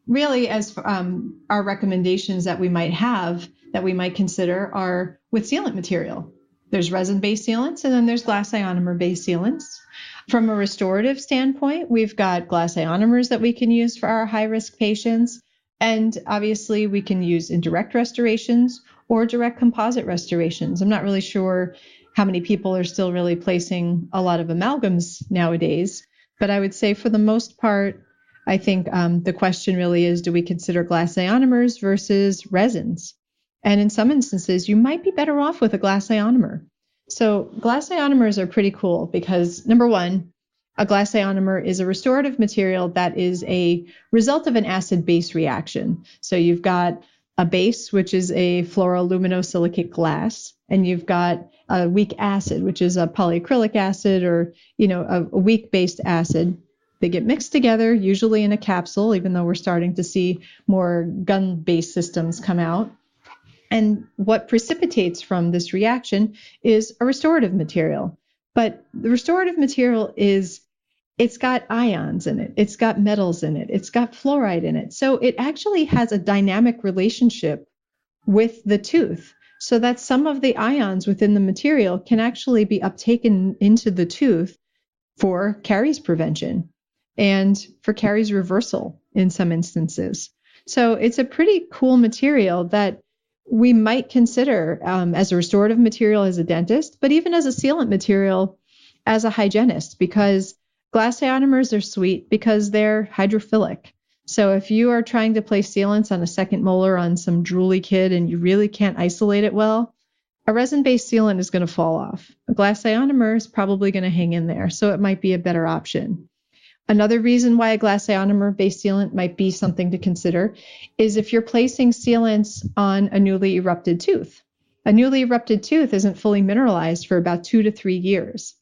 really, as our recommendations that we might have, that we might consider are with sealant material. There's resin-based sealants, and then there's glass ionomer-based sealants. From a restorative standpoint, we've got glass ionomers that we can use for our high-risk patients. And obviously, we can use indirect restorations or direct composite restorations. I'm not really sure how many people are still really placing a lot of amalgams nowadays. But I would say for the most part, I think the question really is, do we consider glass ionomers versus resins? And in some instances, you might be better off with a glass ionomer. So glass ionomers are pretty cool because, number one, a glass ionomer is a restorative material that is a result of an acid-base reaction. So you've got a base, which is a fluoroluminosilicate glass, and you've got a weak acid, which is a polyacrylic acid or, a weak-based acid. They get mixed together, usually in a capsule, even though we're starting to see more gun-based systems come out. And what precipitates from this reaction is a restorative material. But the restorative material it's got ions in it, it's got metals in it, it's got fluoride in it. So it actually has a dynamic relationship with the tooth, so that some of the ions within the material can actually be uptaken into the tooth for caries prevention and for caries reversal in some instances. So it's a pretty cool material that we might consider as a restorative material as a dentist, but even as a sealant material as a hygienist, because glass ionomers are sweet because they're hydrophilic. So if you are trying to place sealants on a second molar on some drooly kid and you really can't isolate it well, a resin-based sealant is going to fall off. A glass ionomer is probably going to hang in there, so it might be a better option. Another reason why a glass ionomer-based sealant might be something to consider is if you're placing sealants on a newly erupted tooth. A newly erupted tooth isn't fully mineralized for about 2 to 3 years.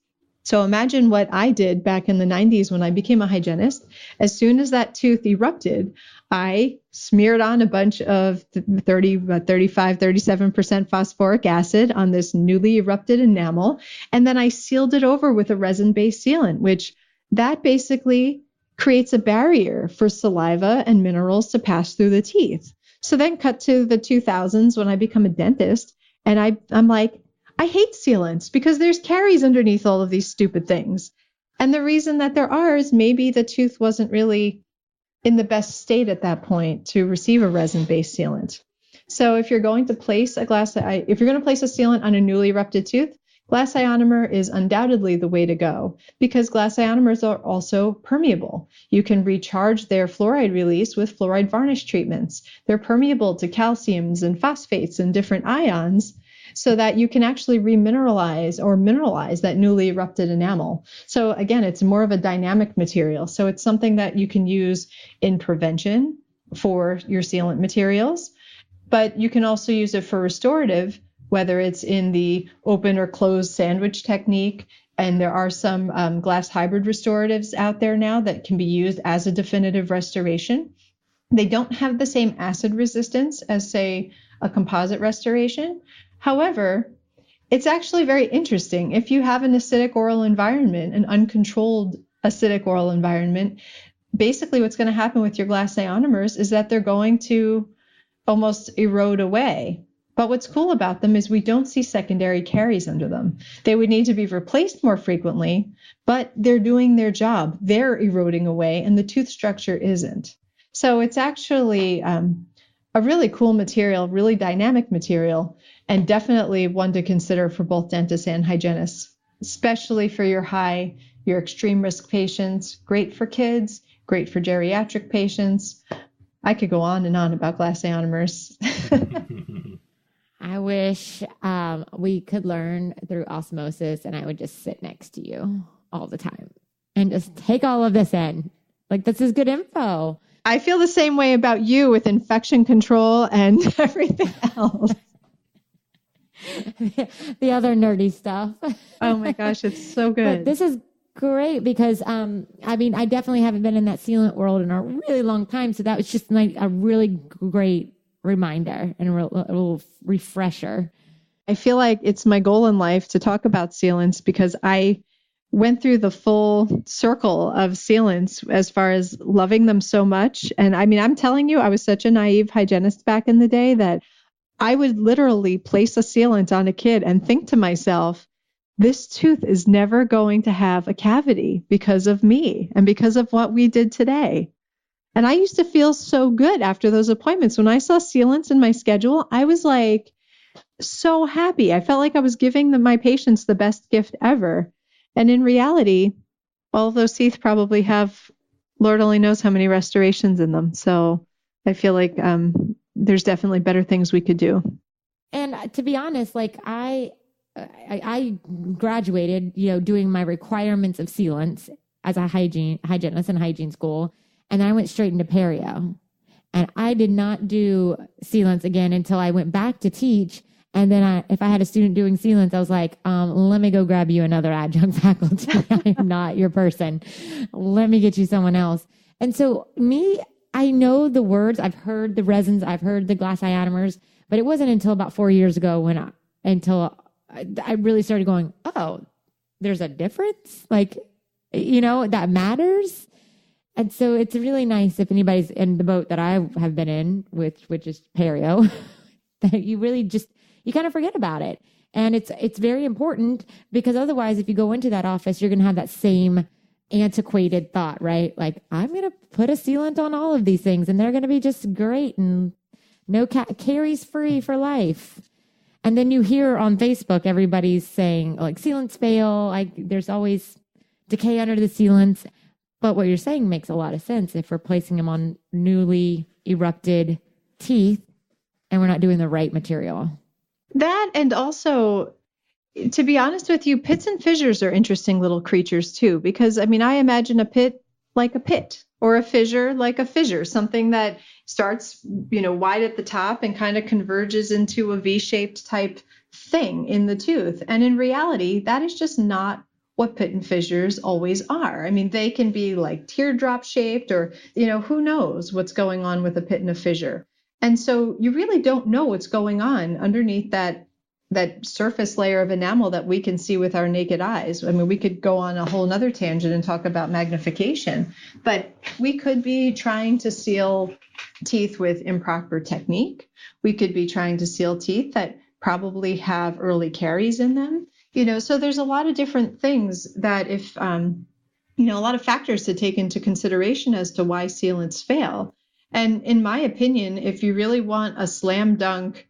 So imagine what I did back in the 90s when I became a hygienist. As soon as that tooth erupted, I smeared on a bunch of 37% phosphoric acid on this newly erupted enamel, and then I sealed it over with a resin-based sealant, which that basically creates a barrier for saliva and minerals to pass through the teeth. So then cut to the 2000s when I become a dentist, and I'm like, I hate sealants because there's caries underneath all of these stupid things. And the reason that there are is maybe the tooth wasn't really in the best state at that point to receive a resin-based sealant. So if you're going to place a sealant on a newly erupted tooth, glass ionomer is undoubtedly the way to go because glass ionomers are also permeable. You can recharge their fluoride release with fluoride varnish treatments. They're permeable to calciums and phosphates and different ions, so that you can actually remineralize or mineralize that newly erupted enamel. So again, it's more of a dynamic material. So it's something that you can use in prevention for your sealant materials, but you can also use it for restorative, whether it's in the open or closed sandwich technique. And there are some glass hybrid restoratives out there now that can be used as a definitive restoration. They don't have the same acid resistance as, say, a composite restoration. However, it's actually very interesting. If you have an acidic oral environment, an uncontrolled acidic oral environment, basically what's going to happen with your glass ionomers is that they're going to almost erode away. But what's cool about them is we don't see secondary caries under them. They would need to be replaced more frequently, but they're doing their job. They're eroding away and the tooth structure isn't. So it's actually a really cool material, really dynamic material, and definitely one to consider for both dentists and hygienists, especially for your extreme risk patients. Great for kids, great for geriatric patients. I could go on and on about glass ionomers. I wish we could learn through osmosis and I would just sit next to you all the time and just take all of this in. Like, this is good info. I feel the same way about you with infection control and everything else. The other nerdy stuff. Oh my gosh, it's so good. But this is great because, I definitely haven't been in that sealant world in a really long time. So that was just like a really great reminder and a little refresher. I feel like it's my goal in life to talk about sealants because I went through the full circle of sealants as far as loving them so much. And I'm telling you, I was such a naive hygienist back in the day that I would literally place a sealant on a kid and think to myself, this tooth is never going to have a cavity because of me and because of what we did today. And I used to feel so good after those appointments. When I saw sealants in my schedule, I was like so happy. I felt like I was giving my patients the best gift ever. And in reality, all of those teeth probably have, Lord only knows how many restorations in them. So I feel like there's definitely better things we could do. And to be honest, like I graduated, doing my requirements of sealants as a hygienist in hygiene school. And then I went straight into perio. And I did not do sealants again until I went back to teach. And then if I had a student doing sealants, I was like, let me go grab you another adjunct faculty. I am not your person. Let me get you someone else. And so I know the words, I've heard the resins, I've heard the glass ionomers, but it wasn't until about 4 years ago until I really started going, oh, there's a difference? Like, that matters. And so it's really nice if anybody's in the boat that I have been in, which is perio, that you really you kind of forget about it. And it's very important because otherwise, if you go into that office, you're going to have that same antiquated thought, right? Like, I'm going to put a sealant on all of these things and they're going to be just great and no caries free for life. And then you hear on Facebook, everybody's saying like sealants fail. There's always decay under the sealants. But what you're saying makes a lot of sense if we're placing them on newly erupted teeth and we're not doing the right material. That, and also, to be honest with you, pits and fissures are interesting little creatures too, because I mean, I imagine a pit like a pit or a fissure like a fissure, something that starts, wide at the top and kind of converges into a V-shaped type thing in the tooth. And in reality, that is just not what pit and fissures always are. I mean, they can be like teardrop shaped or, who knows what's going on with a pit and a fissure. And so you really don't know what's going on underneath that surface layer of enamel that we can see with our naked eyes. I mean, we could go on a whole nother tangent and talk about magnification, but we could be trying to seal teeth with improper technique. We could be trying to seal teeth that probably have early caries in them. So there's a lot of different things that if, a lot of factors to take into consideration as to why sealants fail. And in my opinion, if you really want a slam dunk,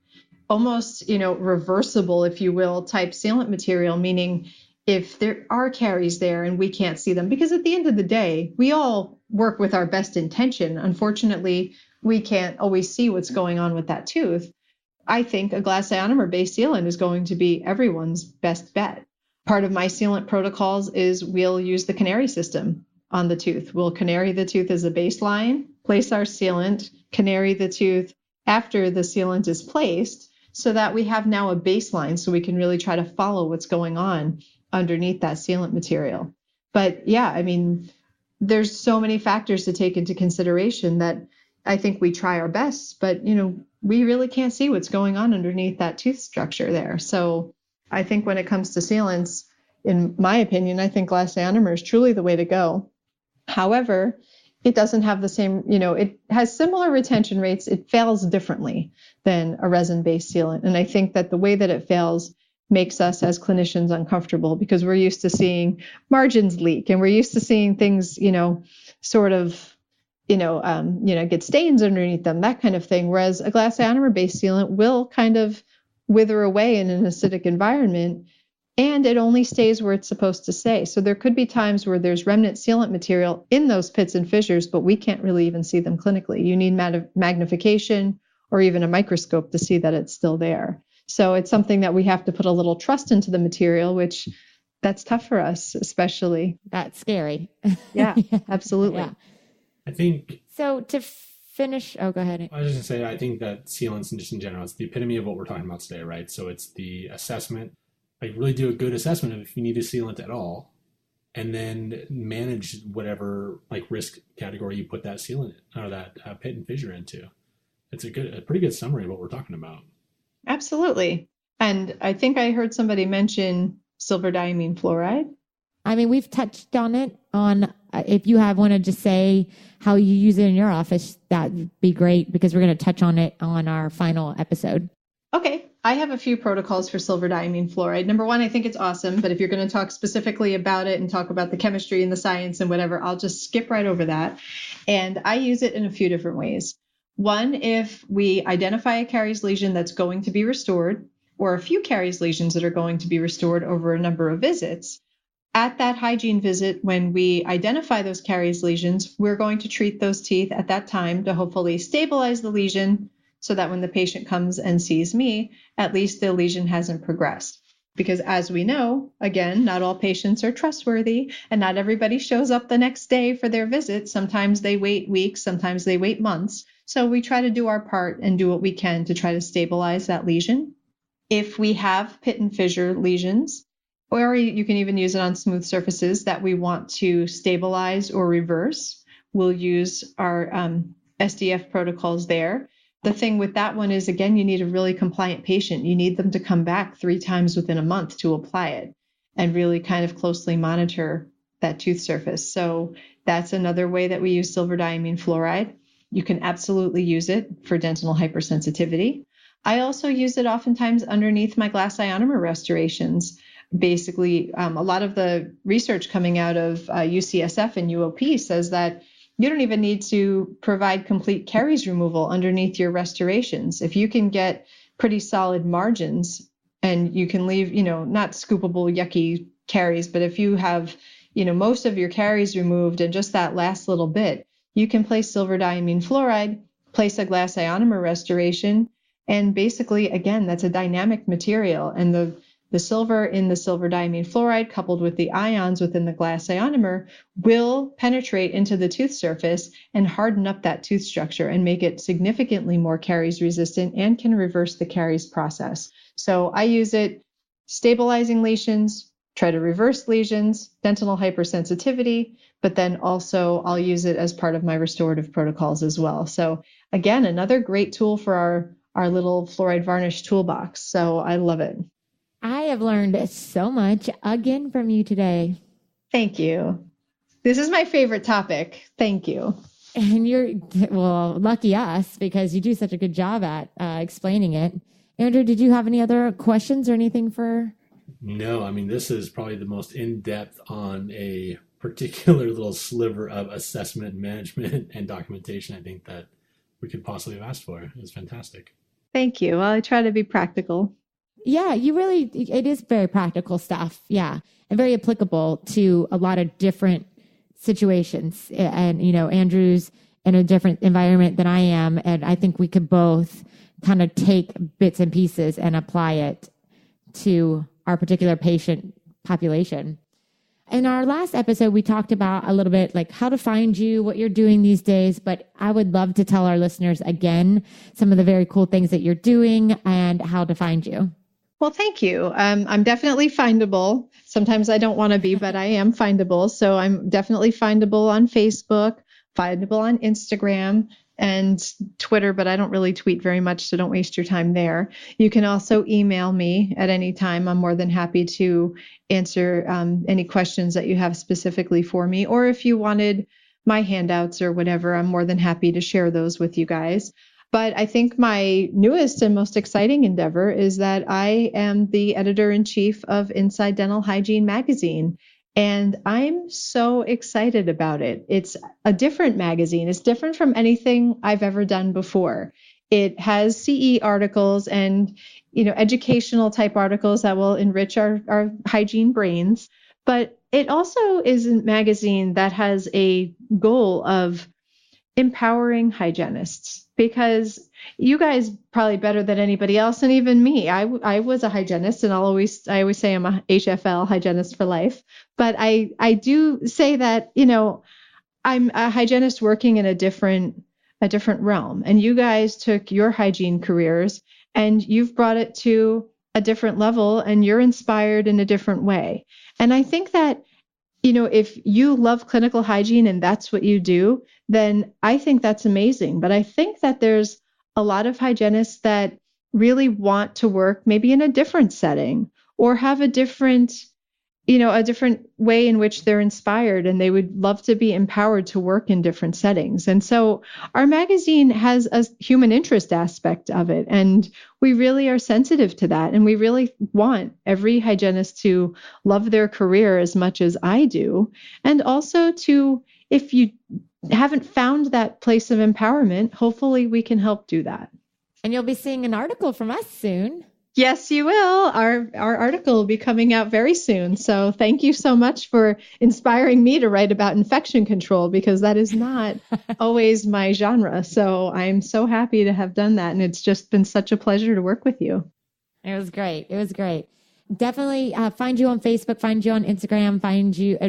almost, reversible, if you will, type sealant material, meaning if there are caries there and we can't see them, because at the end of the day, we all work with our best intention. Unfortunately, we can't always see what's going on with that tooth. I think a glass ionomer-based sealant is going to be everyone's best bet. Part of my sealant protocols is we'll use the canary system on the tooth. We'll canary the tooth as a baseline, place our sealant, canary the tooth after the sealant is placed, so that we have now a baseline so we can really try to follow what's going on underneath that sealant material. But yeah, I mean, there's so many factors to take into consideration that I think we try our best, but we really can't see what's going on underneath that tooth structure there. So I think when it comes to sealants, in my opinion, I think glass ionomer is truly the way to go. However, it doesn't have the same, it has similar retention rates. It fails differently than a resin-based sealant. And I think that the way that it fails makes us as clinicians uncomfortable because we're used to seeing margins leak and we're used to seeing things, sort of, get stains underneath them, that kind of thing. Whereas a glass ionomer-based sealant will kind of wither away in an acidic environment, and it only stays where it's supposed to stay. So there could be times where there's remnant sealant material in those pits and fissures, but we can't really even see them clinically. You need magnification or even a microscope to see that it's still there. So it's something that we have to put a little trust into the material, which that's tough for us, especially. That's scary. Yeah, absolutely. Yeah. I think. So to finish, go ahead. I was just going to say, I think that sealants just in general, it's the epitome of what we're talking about today, right? So it's the assessment. Like really do a good assessment of if you need a sealant at all, and then manage whatever like risk category you put that sealant or that pit and fissure into. It's a pretty good summary of what we're talking about. Absolutely. And I think I heard somebody mention silver diamine fluoride. I mean, we've touched on it if you want to just say how you use it in your office, that'd be great because we're going to touch on it on our final episode. Okay. I have a few protocols for silver diamine fluoride. Number one, I think it's awesome, but if you're going to talk specifically about it and talk about the chemistry and the science and whatever, I'll just skip right over that. And I use it in a few different ways. One, if we identify a caries lesion that's going to be restored, or a few caries lesions that are going to be restored over a number of visits, at that hygiene visit, when we identify those caries lesions, we're going to treat those teeth at that time to hopefully stabilize the lesion so that when the patient comes and sees me, at least the lesion hasn't progressed. Because as we know, again, not all patients are trustworthy and not everybody shows up the next day for their visit. Sometimes they wait weeks, sometimes they wait months. So we try to do our part and do what we can to try to stabilize that lesion. If we have pit and fissure lesions, or you can even use it on smooth surfaces that we want to stabilize or reverse, we'll use our SDF protocols there. The thing with that one is, again, you need a really compliant patient. You need them to come back 3 times within a month to apply it and really kind of closely monitor that tooth surface. So that's another way that we use silver diamine fluoride. You can absolutely use it for dental hypersensitivity. I also use it oftentimes underneath my glass ionomer restorations. Basically, a lot of the research coming out of UCSF and UOP says that you don't even need to provide complete caries removal underneath your restorations. If you can get pretty solid margins and you can leave, not scoopable, yucky caries, but if you have, most of your caries removed and just that last little bit, you can place silver diamine fluoride, place a glass ionomer restoration, And basically, again, that's a dynamic material. And the silver in the silver diamine fluoride coupled with the ions within the glass ionomer will penetrate into the tooth surface and harden up that tooth structure and make it significantly more caries resistant and can reverse the caries process. So I use it stabilizing lesions, try to reverse lesions, dental hypersensitivity, but then also I'll use it as part of my restorative protocols as well. So again, another great tool for our little fluoride varnish toolbox. So I love it. I have learned so much again from you today. Thank you. This is my favorite topic. Thank you. And you're, well, lucky us because you do such a good job at explaining it. Andrew, did you have any other questions or anything for? No, I mean, this is probably the most in-depth on a particular little sliver of assessment, management, and documentation I think that we could possibly have asked for. It was fantastic. Thank you. Well, I try to be practical. Yeah, it is very practical stuff. Yeah. And very applicable to a lot of different situations. And, Andrew's in a different environment than I am. And I think we could both kind of take bits and pieces and apply it to our particular patient population. In our last episode, we talked about a little bit like how to find you, what you're doing these days, but I would love to tell our listeners again some of the very cool things that you're doing and how to find you. Well, thank you. I'm definitely findable. Sometimes I don't want to be, but I am findable. So I'm definitely findable on Facebook, findable on Instagram and Twitter, but I don't really tweet very much, so don't waste your time there. You can also email me at any time. I'm more than happy to answer any questions that you have specifically for me, or if you wanted my handouts or whatever, I'm more than happy to share those with you guys. But I think my newest and most exciting endeavor is that I am the editor-in-chief of Inside Dental Hygiene magazine. And I'm so excited about it. It's a different magazine. It's different from anything I've ever done before. It has CE articles and, educational type articles that will enrich our hygiene brains. But it also is a magazine that has a goal of empowering hygienists, because you guys probably better than anybody else, and even me. I was a hygienist, and I always say I'm a HFL, hygienist for life. But I do say that I'm a hygienist working in a different realm, and you guys took your hygiene careers and you've brought it to a different level, and you're inspired in a different way. And I think that if you love clinical hygiene and that's what you do, then I think that's amazing. But I think that there's a lot of hygienists that really want to work maybe in a different setting or have a different way in which they're inspired, and they would love to be empowered to work in different settings. And so our magazine has a human interest aspect of it, and we really are sensitive to that. And we really want every hygienist to love their career as much as I do. And also to, if you haven't found that place of empowerment, hopefully we can help do that. And you'll be seeing an article from us soon. Yes, you will. Our article will be coming out very soon. So thank you so much for inspiring me to write about infection control, because that is not always my genre. So I'm so happy to have done that. And it's just been such a pleasure to work with you. It was great. It was great. Definitely find you on Facebook, find you on Instagram,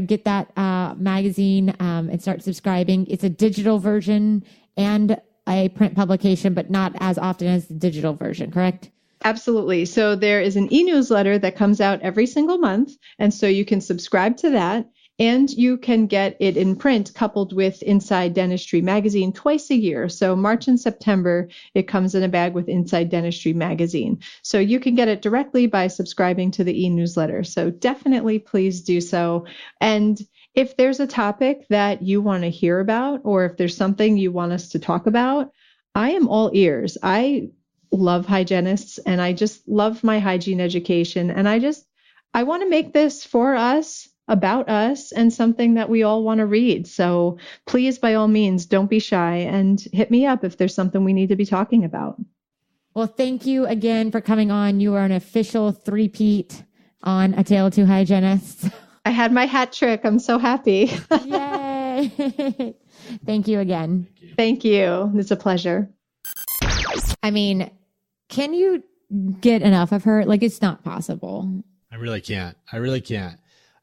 get that magazine and start subscribing. It's a digital version and a print publication, but not as often as the digital version, correct? Absolutely. So there is an e-newsletter that comes out every single month. And so you can subscribe to that, and you can get it in print coupled with Inside Dentistry magazine twice a year. So March and September, it comes in a bag with Inside Dentistry magazine. So you can get it directly by subscribing to the e-newsletter. So definitely please do so. And if there's a topic that you want to hear about, or if there's something you want us to talk about, I am all ears. I love hygienists, and I just love my hygiene education. And I want to make this for us, about us, and something that we all want to read. So please, by all means, don't be shy and hit me up if there's something we need to be talking about. Well, thank you again for coming on. You are an official three-peat on A Tale of Two Hygienists. I had my hat trick. I'm so happy. Yay. Thank you again. Thank you. It's a pleasure. I mean, Can you get enough of her? Like, it's not possible. I really can't.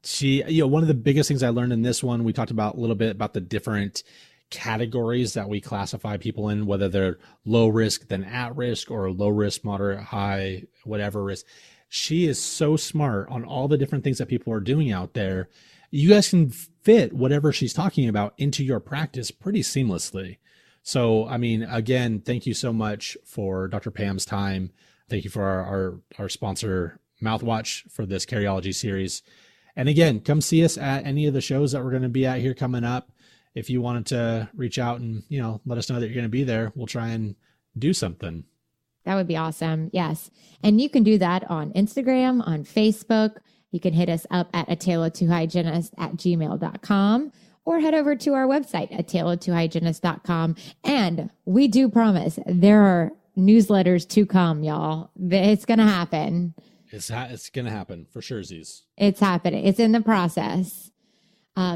She, one of the biggest things I learned in this one, we talked about a little bit about the different categories that we classify people in, whether they're low risk, then at risk, or low risk, moderate, high, whatever risk. She is so smart on all the different things that people are doing out there. You guys can fit whatever she's talking about into your practice pretty seamlessly. So, I mean, again, thank you so much for Dr. Pam's time. Thank you for our sponsor, Mouthwatch, for this Cariology series. And again, come see us at any of the shows that we're going to be at here coming up. If you wanted to reach out and, let us know that you're going to be there, we'll try and do something. That would be awesome. Yes. And you can do that on Instagram, on Facebook. You can hit us up at ataleoftwohygienists@gmail.com or head over to our website, ataleoftwohygienists.com. And we do promise there are newsletters to come, y'all. It's going to happen. It's going to happen for sure, Z's. It's happening. It's in the process.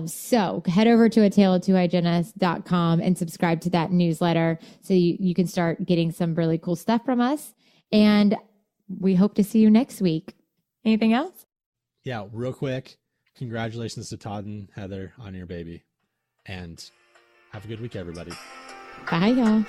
So head over to ataleoftwohygienists.com and subscribe to that newsletter so you can start getting some really cool stuff from us. And we hope to see you next week. Anything else? Yeah, real quick. Congratulations to Todd and Heather on your baby. And have a good week, everybody. Bye, y'all.